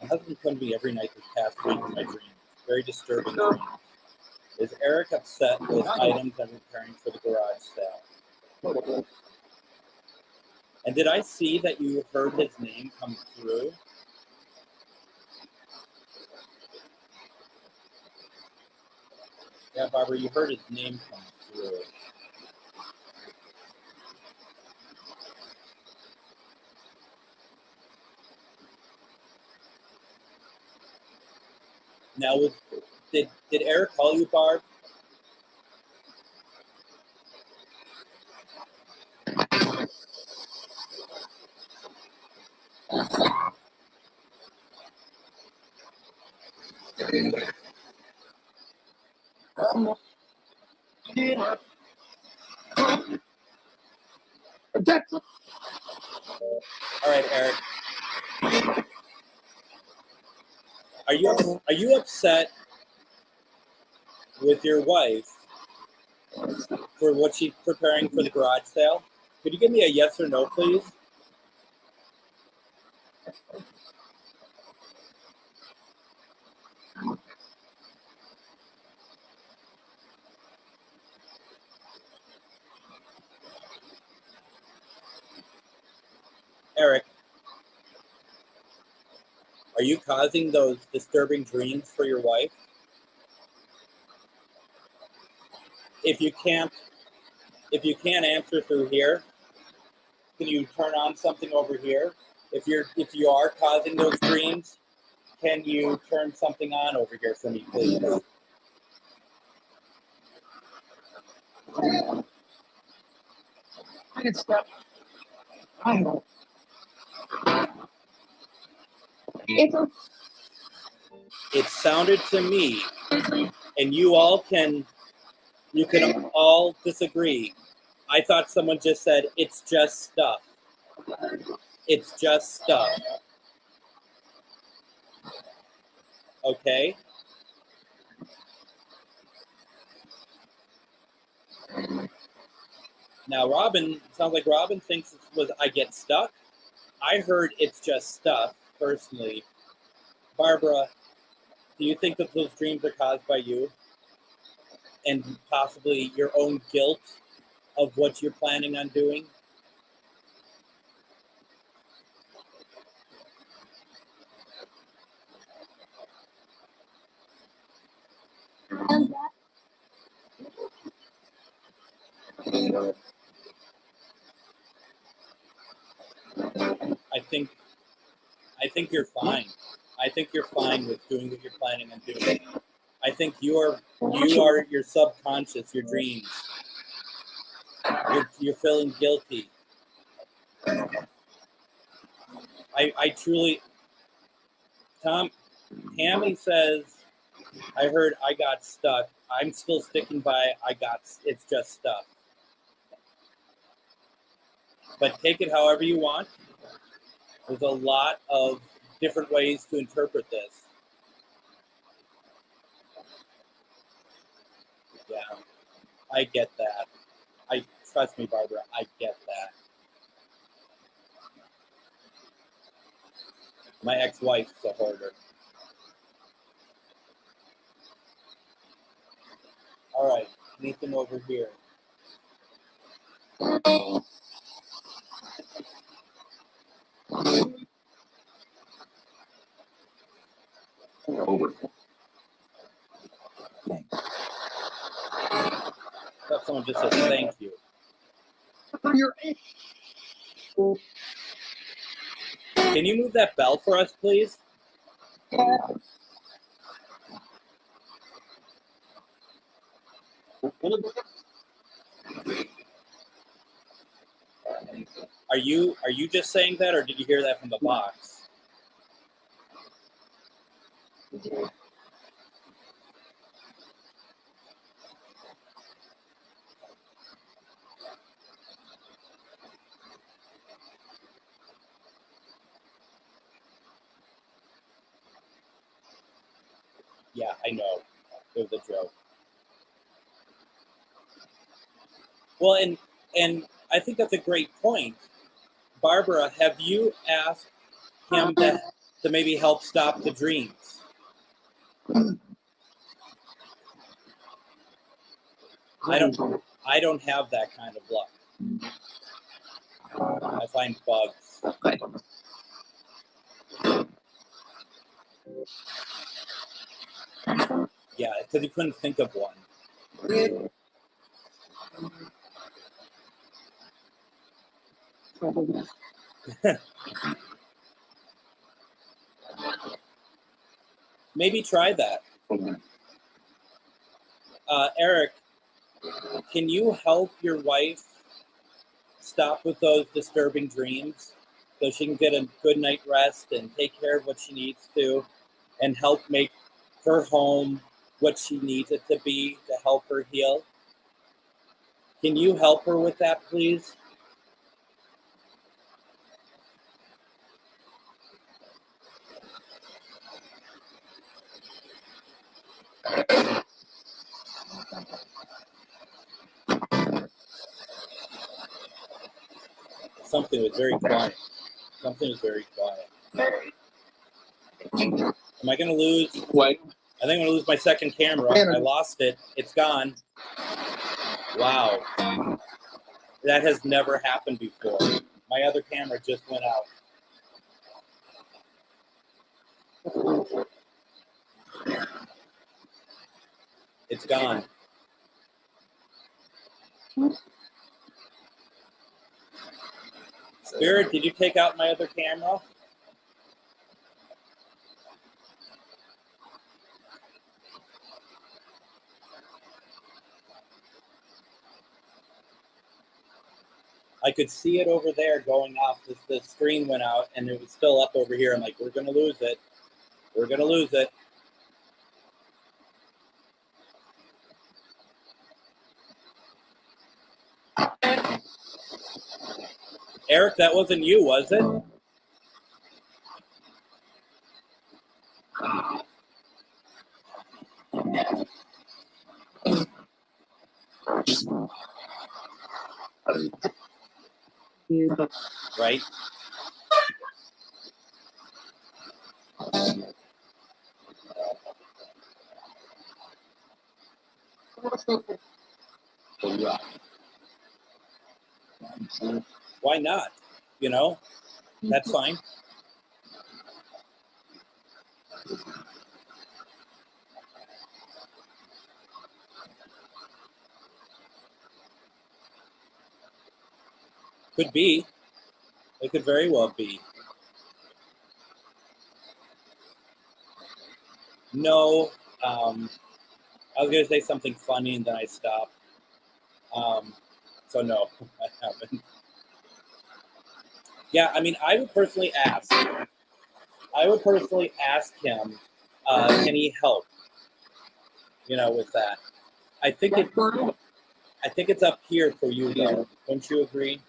My husband come to me every night this past week in my dreams. Very disturbing dreams. Is Eric upset with items I'm preparing for the garage sale? And did I see that you heard his name come through? Yeah, Barbara, you heard his name come through. Now, did Eric call you, Barb? All right, Eric. Are you upset with your wife for what she's preparing for the garage sale? Could you give me a yes or no, please? Eric, are you causing those disturbing dreams for your wife? If you can't answer through here, can you turn on something over here? If you are causing those dreams, can you turn something on over here for me, please? I get stuck. I know. It sounded to me, and you can all disagree. I thought someone just said, it's just stuff. It's just stuff. Okay? Now, sounds like Robin thinks it was I get stuck. I heard it's just stuff, personally. Barbara, do you think that those dreams are caused by you? And possibly your own guilt of what you're planning on doing? I think you're fine. I think you're fine with doing what you're planning on doing. I think you are your subconscious, your dreams. You're feeling guilty. I truly, Tammy says, I heard I got stuck. I'm still sticking by it's just stuff. But take it however you want. There's a lot of different ways to interpret this. Yeah, I get that. Trust me, Barbara, I get that. My ex-wife's a hoarder. All right, anything over here? Over. Thought someone just said thank you. Can you move that bell for us, please? Are you just saying that, or did you hear that from the box? Yeah, I know. It was a joke. Well, and I think that's a great point. Barbara, have you asked him to maybe help stop the dreams? I don't have that kind of luck. I find bugs. Yeah, because he couldn't think of one. Maybe try that. Eric, can you help your wife stop with those disturbing dreams so she can get a good night rest and take care of what she needs to and help make her home what she needs it to be to help her heal? Can you help her with that, please? Something was very quiet. Something was very quiet. Am I going to lose? What? I think I'm going to lose my second camera. I lost it. It's gone. Wow. That has never happened before. My other camera just went out. It's gone. Spirit, did you take out my other camera? I could see it over there going off. The screen went out, and it was still up over here. I'm like, we're going to lose it. We're going to lose it. Eric, that wasn't you, was it? Right? Why not? You know, that's fine. Could be. It could very well be. No, I was going to say something funny and then I stopped. So no, I haven't. Yeah, I mean, I would personally ask him, can he help? You know, with that. I think it's up here for you though. Don't you agree?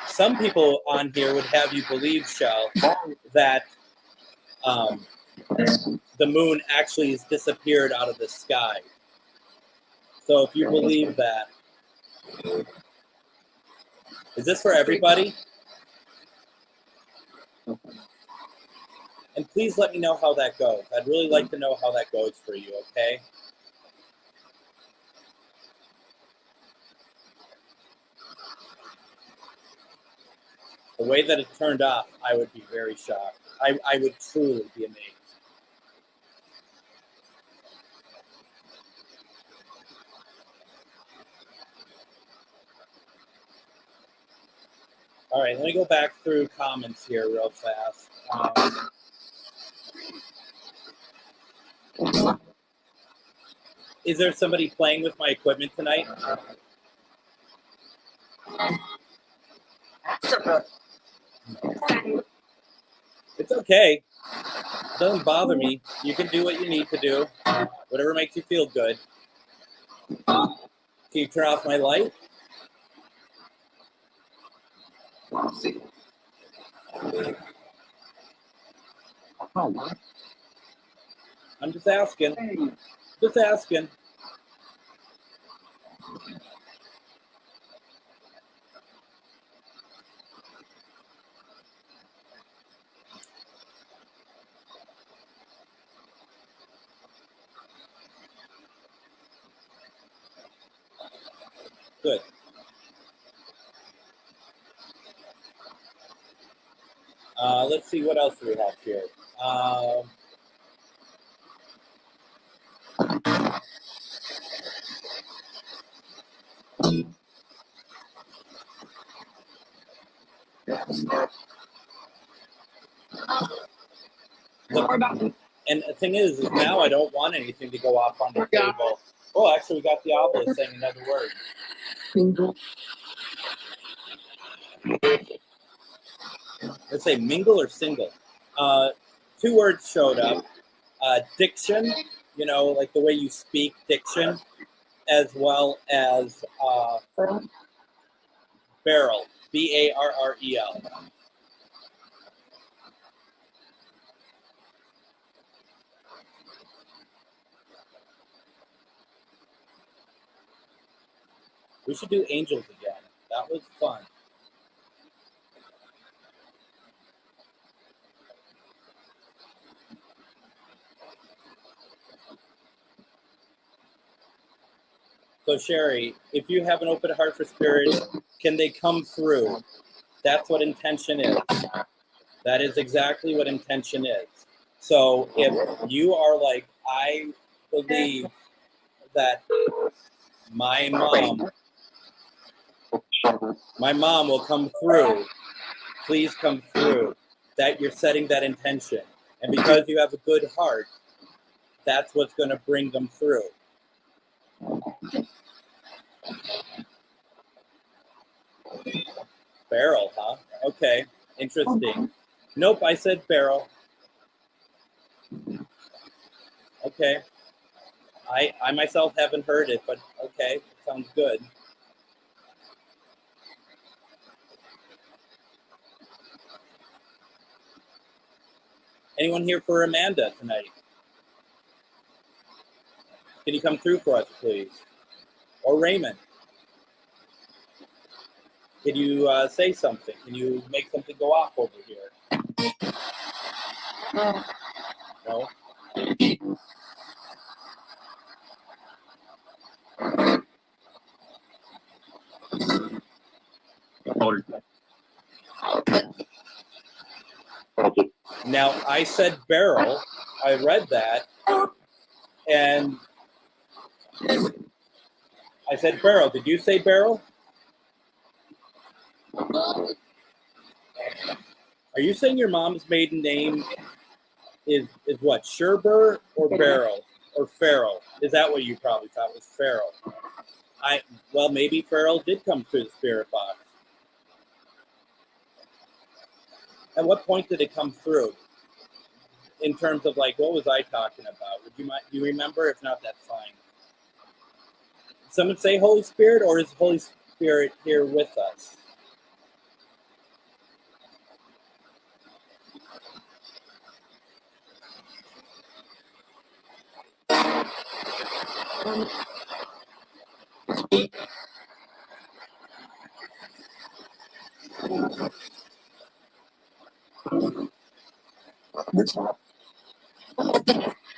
Some people on here would have you believe, Shell, that the moon actually has disappeared out of the sky. So if you believe that, is this for everybody? And please let me know how that goes. I'd really like to know how that goes for you, okay? The way that it turned off, I would be very shocked. I would truly be amazed. All right, let me go back through comments here real fast. Is there somebody playing with my equipment tonight? It's okay. It doesn't bother me. You can do what you need to do. Whatever makes you feel good. Can you turn off my light? I'm just asking. Just asking. Good. Let's see what else do we have here. And the thing is now I don't want anything to go off on the table. Oh, actually, we got the obelisk saying another word. Let's say mingle or single. 2 words showed up. Diction, you know, like the way you speak, diction, as well as barrel, B-A-R-R-E-L. We should do angels again. That was fun. So Sherry, if you have an open heart for spirits, can they come through? That's what intention is. That is exactly what intention is. So if you are like, I believe that my mom will come through, please come through, that you're setting that intention. And because you have a good heart, that's what's going to bring them through. Barrel, huh? Okay, interesting. Nope, I said barrel. Okay. I myself haven't heard it, but okay, sounds good. Anyone here for Amanda tonight? Can you come through for us, please? Or Raymond? Can you say something? Can you make something go off over here? No? Now, I said barrel. I read that. And I said barrel. Did you say barrel? Are you saying your mom's maiden name is what? Sherber or Barrel or Farrell? Is that what you probably thought was Farrell? Well, maybe Farrell did come through the spirit box. At what point did it come through? In terms of like, what was I talking about? Would you mind? Do you remember? If not, that's fine. Someone say Holy Spirit, or is Holy Spirit here with us?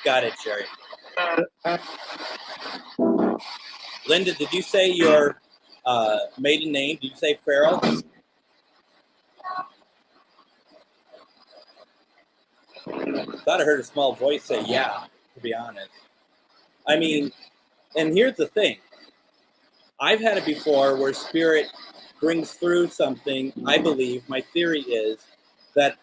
Got it, Sherry. Linda, did you say your maiden name? Did you say Farrell? Thought I heard a small voice say yeah, to be honest. I mean, and here's the thing. I've had it before where spirit brings through something. I believe, my theory is that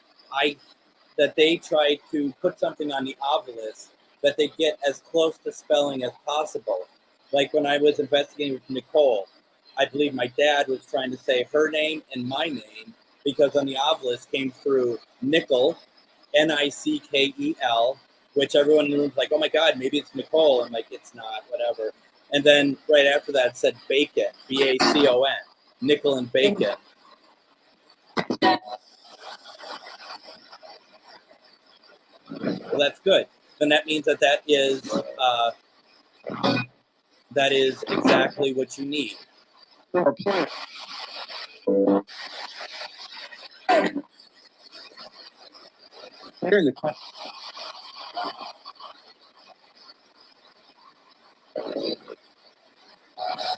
they try to put something on the obelisk that they get as close to spelling as possible. Like when I was investigating with Nicole, I believe my dad was trying to say her name and my name because on the obelisk came through nickel, Nickel, which everyone in the room was like, oh my God, maybe it's Nicole. I'm like, it's not, whatever. And then right after that it said bacon, Bacon, nickel and bacon. Well, that's good. Then that means that is exactly what you need. Here's the question.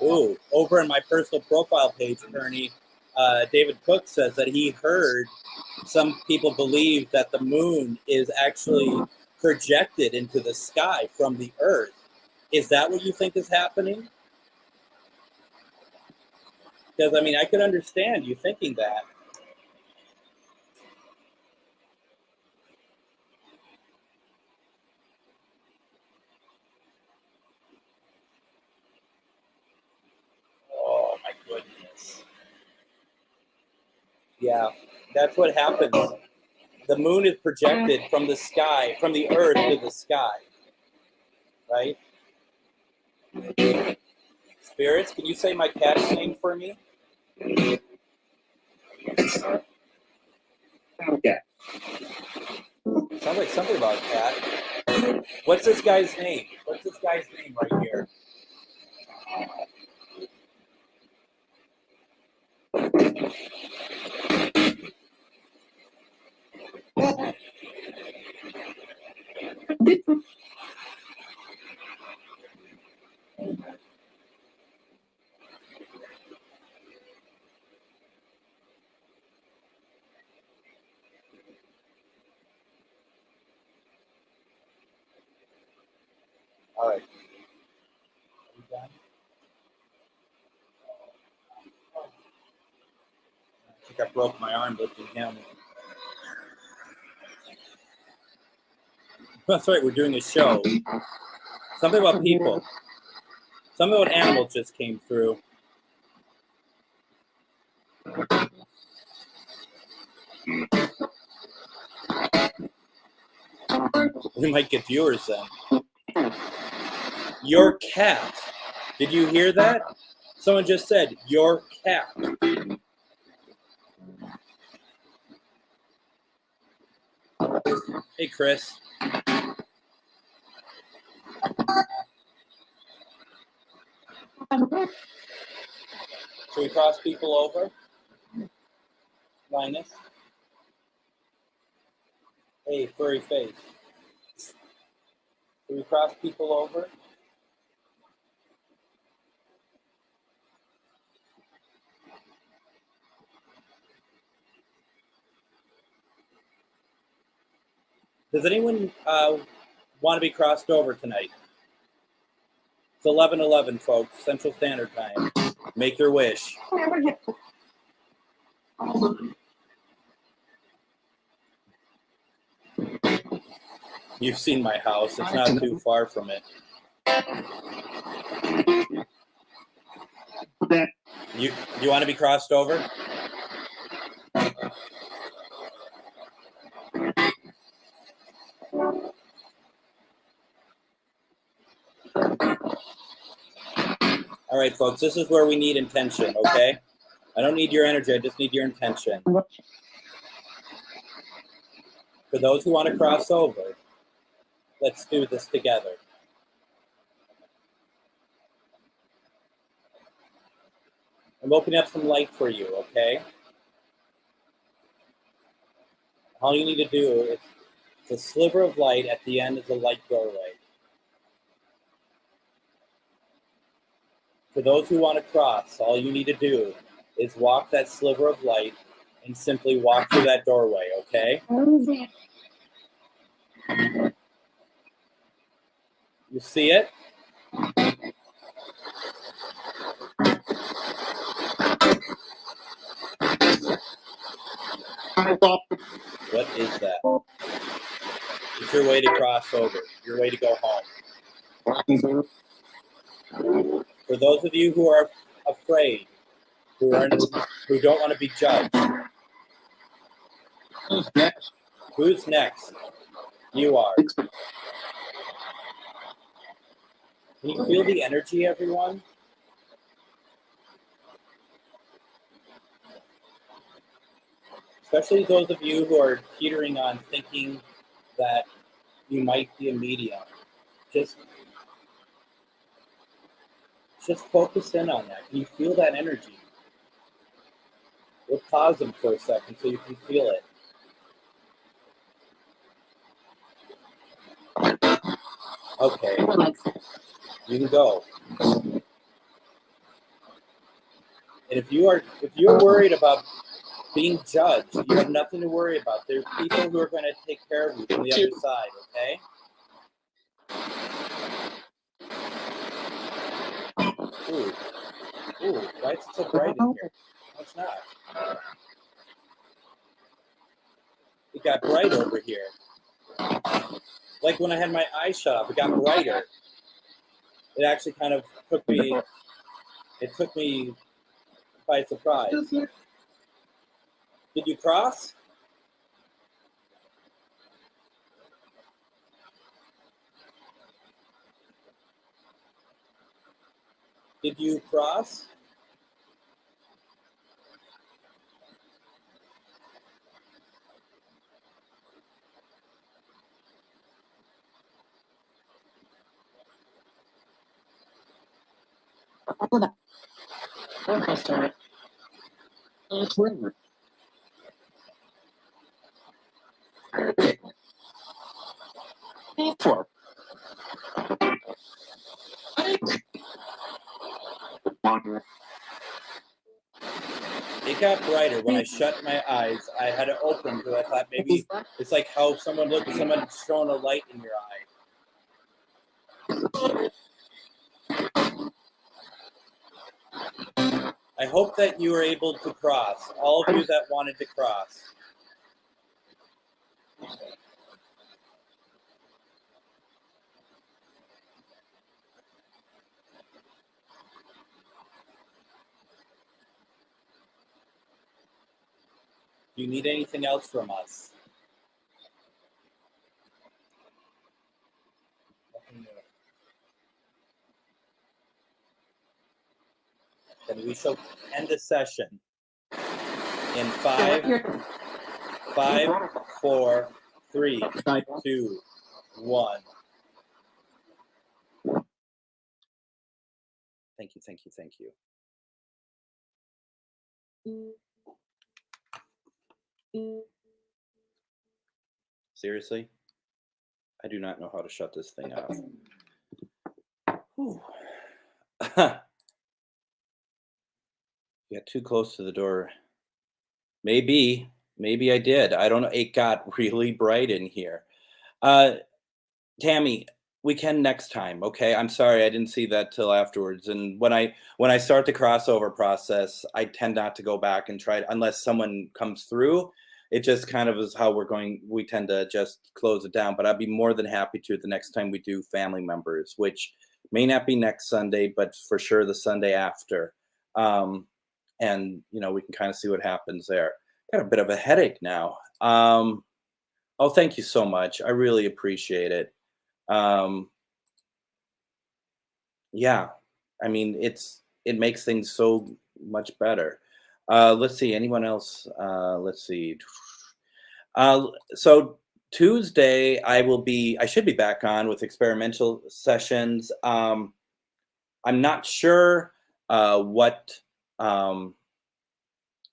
Ooh, over in my personal profile page, Ernie, David Cook says that he heard some people believe that the moon is actually projected into the sky from the earth. Is that what you think is happening? Because, I mean, I could understand you thinking that. Oh, my goodness. Yeah, that's what happens. The moon is projected from the sky, from the earth to the sky, right? Spirits, can you say my cat's name for me? Okay. Sounds like something about a cat. What's this guy's name? What's this guy's name right here? All right. Are you done? I think I broke my arm lifting him. That's right, we're doing a show. Something about people. Something about animals just came through. We might get viewers then. Your cat. Did you hear that? Someone just said, your cat. Hey, Chris. Should we cross people over? Linus? Hey, furry face. Should we cross people over? Does anyone want to be crossed over tonight? It's 11:11, folks, Central Standard Time. Make your wish. You've seen my house. It's not too far from it. You want to be crossed over? All right, folks, this is where we need intention, okay? I don't need your energy, I just need your intention. For those who want to cross over, let's do this together. I'm opening up some light for you, okay? All you need to do is it's a sliver of light at the end of the light doorway. For those who want to cross, all you need to do is walk that sliver of light and simply walk through that doorway, okay? You see it? What is that? It's your way to cross over, your way to go home. For those of you who are afraid, who don't want to be judged. Who's next? Who's next? You are. Can you feel the energy, everyone? Especially those of you who are teetering on thinking that you might be a medium. Just focus in on that. Can you feel that energy? We'll pause them for a second so you can feel it. Okay, you can go. And if you're worried about being judged, you have nothing to worry about. There's people who are going to take care of you from the other side, okay? Ooh, why is it so bright in here? No, it's not. It got bright over here. Like when I had my eyes shut off, it got brighter. It actually kind of took me by surprise. Did you cross? Did you cross? It got brighter when I shut my eyes. I had it open because I thought maybe it's like how someone shone a light in your eye. I hope that you were able to cross, all of you that wanted to cross. Do you need anything else from us? Then we shall end the session in 5, 4, 3, 2, 1. Thank you, thank you, thank you. Seriously? I do not know how to shut this thing off. Whew. Got too close to the door. Maybe I did. I don't know. It got really bright in here. Tammy, we can next time, okay? I'm sorry I didn't see that till afterwards. And when I start the crossover process, I tend not to go back and try it unless someone comes through. It just kind of is how we tend to just close it down. But I'd be more than happy to the next time we do family members, which may not be next Sunday, but for sure the Sunday after. And we can kind of see what happens there. Got a bit of a headache now. Oh, thank you so much. I really appreciate it. Yeah, I mean, it makes things so much better. Let's see, anyone else? Let's see. So Tuesday, I should be back on with experimental sessions. I'm not sure who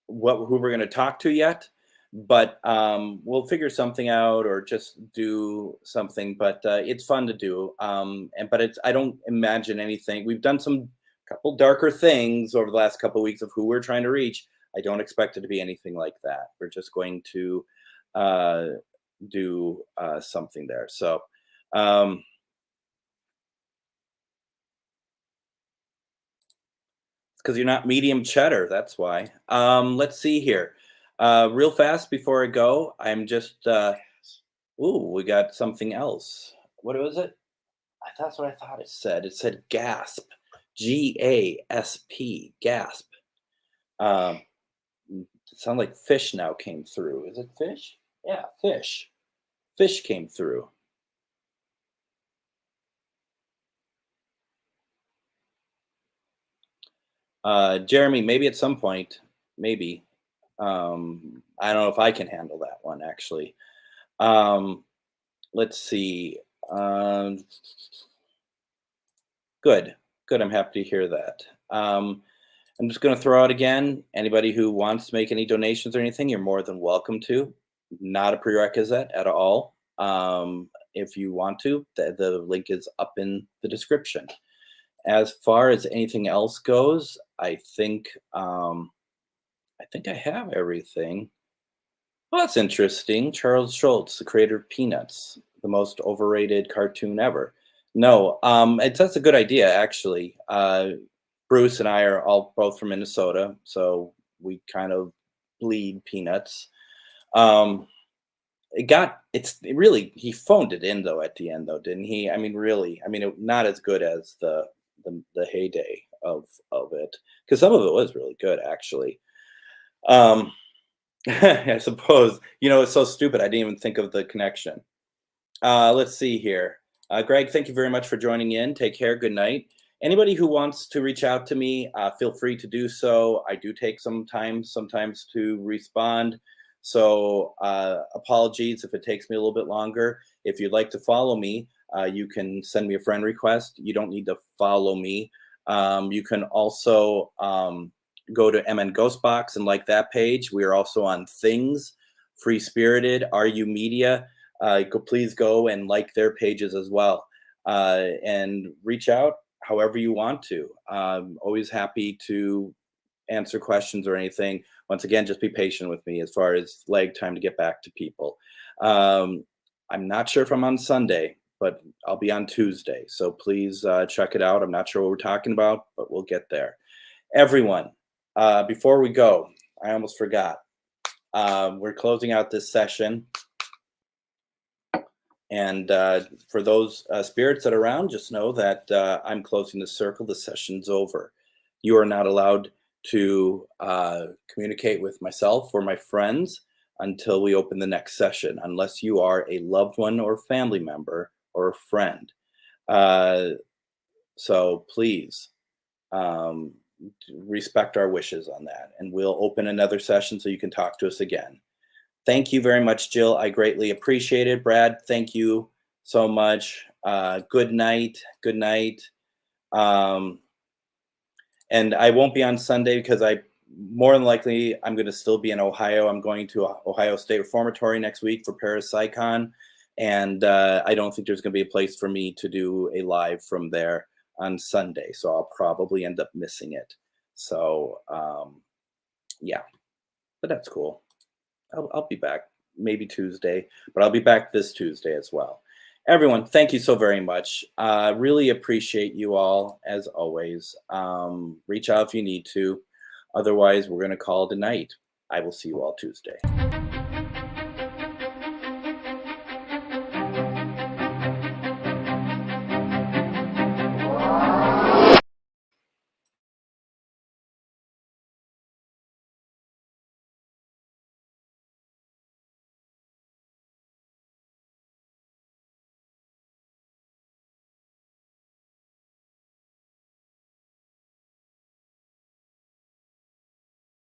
we're going to talk to yet, but we'll figure something out or just do something. But it's fun to do. But I don't imagine anything. We've done couple darker things over the last couple of weeks of who we're trying to reach. I don't expect it to be anything like that. We're just going to do something there. So. Because you're not medium cheddar, that's why. Let's see here. Real fast before I go, I'm just, we got something else. What was it? That's what I thought it said. It said gasp, G-A-S-P, gasp. It sounds like fish now came through. Is it fish? Yeah, fish. Fish came through. Jeremy, maybe at some point, maybe. I don't know if I can handle that one, actually. Let's see. Good. I'm happy to hear that. I'm just going to throw out again, anybody who wants to make any donations or anything, you're more than welcome to. Not a prerequisite at all. If you want to, the link is up in the description. As far as anything else goes, I think I have everything. Well, that's interesting. Charles Schultz, the creator of Peanuts, the most overrated cartoon ever. No, that's a good idea, actually. Bruce and I are both from Minnesota, so we kind of bleed Peanuts. He phoned it in though at the end though, didn't he? I mean, really, not as good as the heyday of it, because some of it was really good, actually. I suppose, it's so stupid I didn't even think of the connection. Let's see here. Greg, thank you very much for joining in. Take care. Good night. Anybody who wants to reach out to me, feel free to do so. I do take some time sometimes to respond, so apologies if it takes me a little bit longer. If you'd like to follow me, you can send me a friend request. You don't need to follow me. You can also go to MN GhostBox and like that page. We are also on Things, Free Spirited, RU Media. Please go and like their pages as well, and reach out however you want to. Always happy to answer questions or anything. Once again, just be patient with me as far as lag time to get back to people. I'm not sure if I'm on Sunday, but I'll be on Tuesday. So please check it out. I'm not sure what we're talking about, but we'll get there. Everyone, Before we go, I almost forgot. We're closing out this session. And for those spirits that are around, just know that I'm closing the circle. The session's over. You are not allowed to communicate with myself or my friends until we open the next session, unless you are a loved one or family member or a friend. So please respect our wishes on that. And we'll open another session so you can talk to us again. Thank you very much, Jill. I greatly appreciate it. Brad, thank you so much. Good night. Good night. And I won't be on Sunday because more than likely I'm going to still be in Ohio. I'm going to Ohio State Reformatory next week for Parapsychon. And I don't think there's going to be a place for me to do a live from there on Sunday. So I'll probably end up missing it. So yeah, but that's cool. I'll be back maybe Tuesday, but I'll be back this Tuesday as well. Everyone, thank you so very much. Really appreciate you all, as always. Reach out if you need to. Otherwise, we're going to call it a night. I will see you all Tuesday.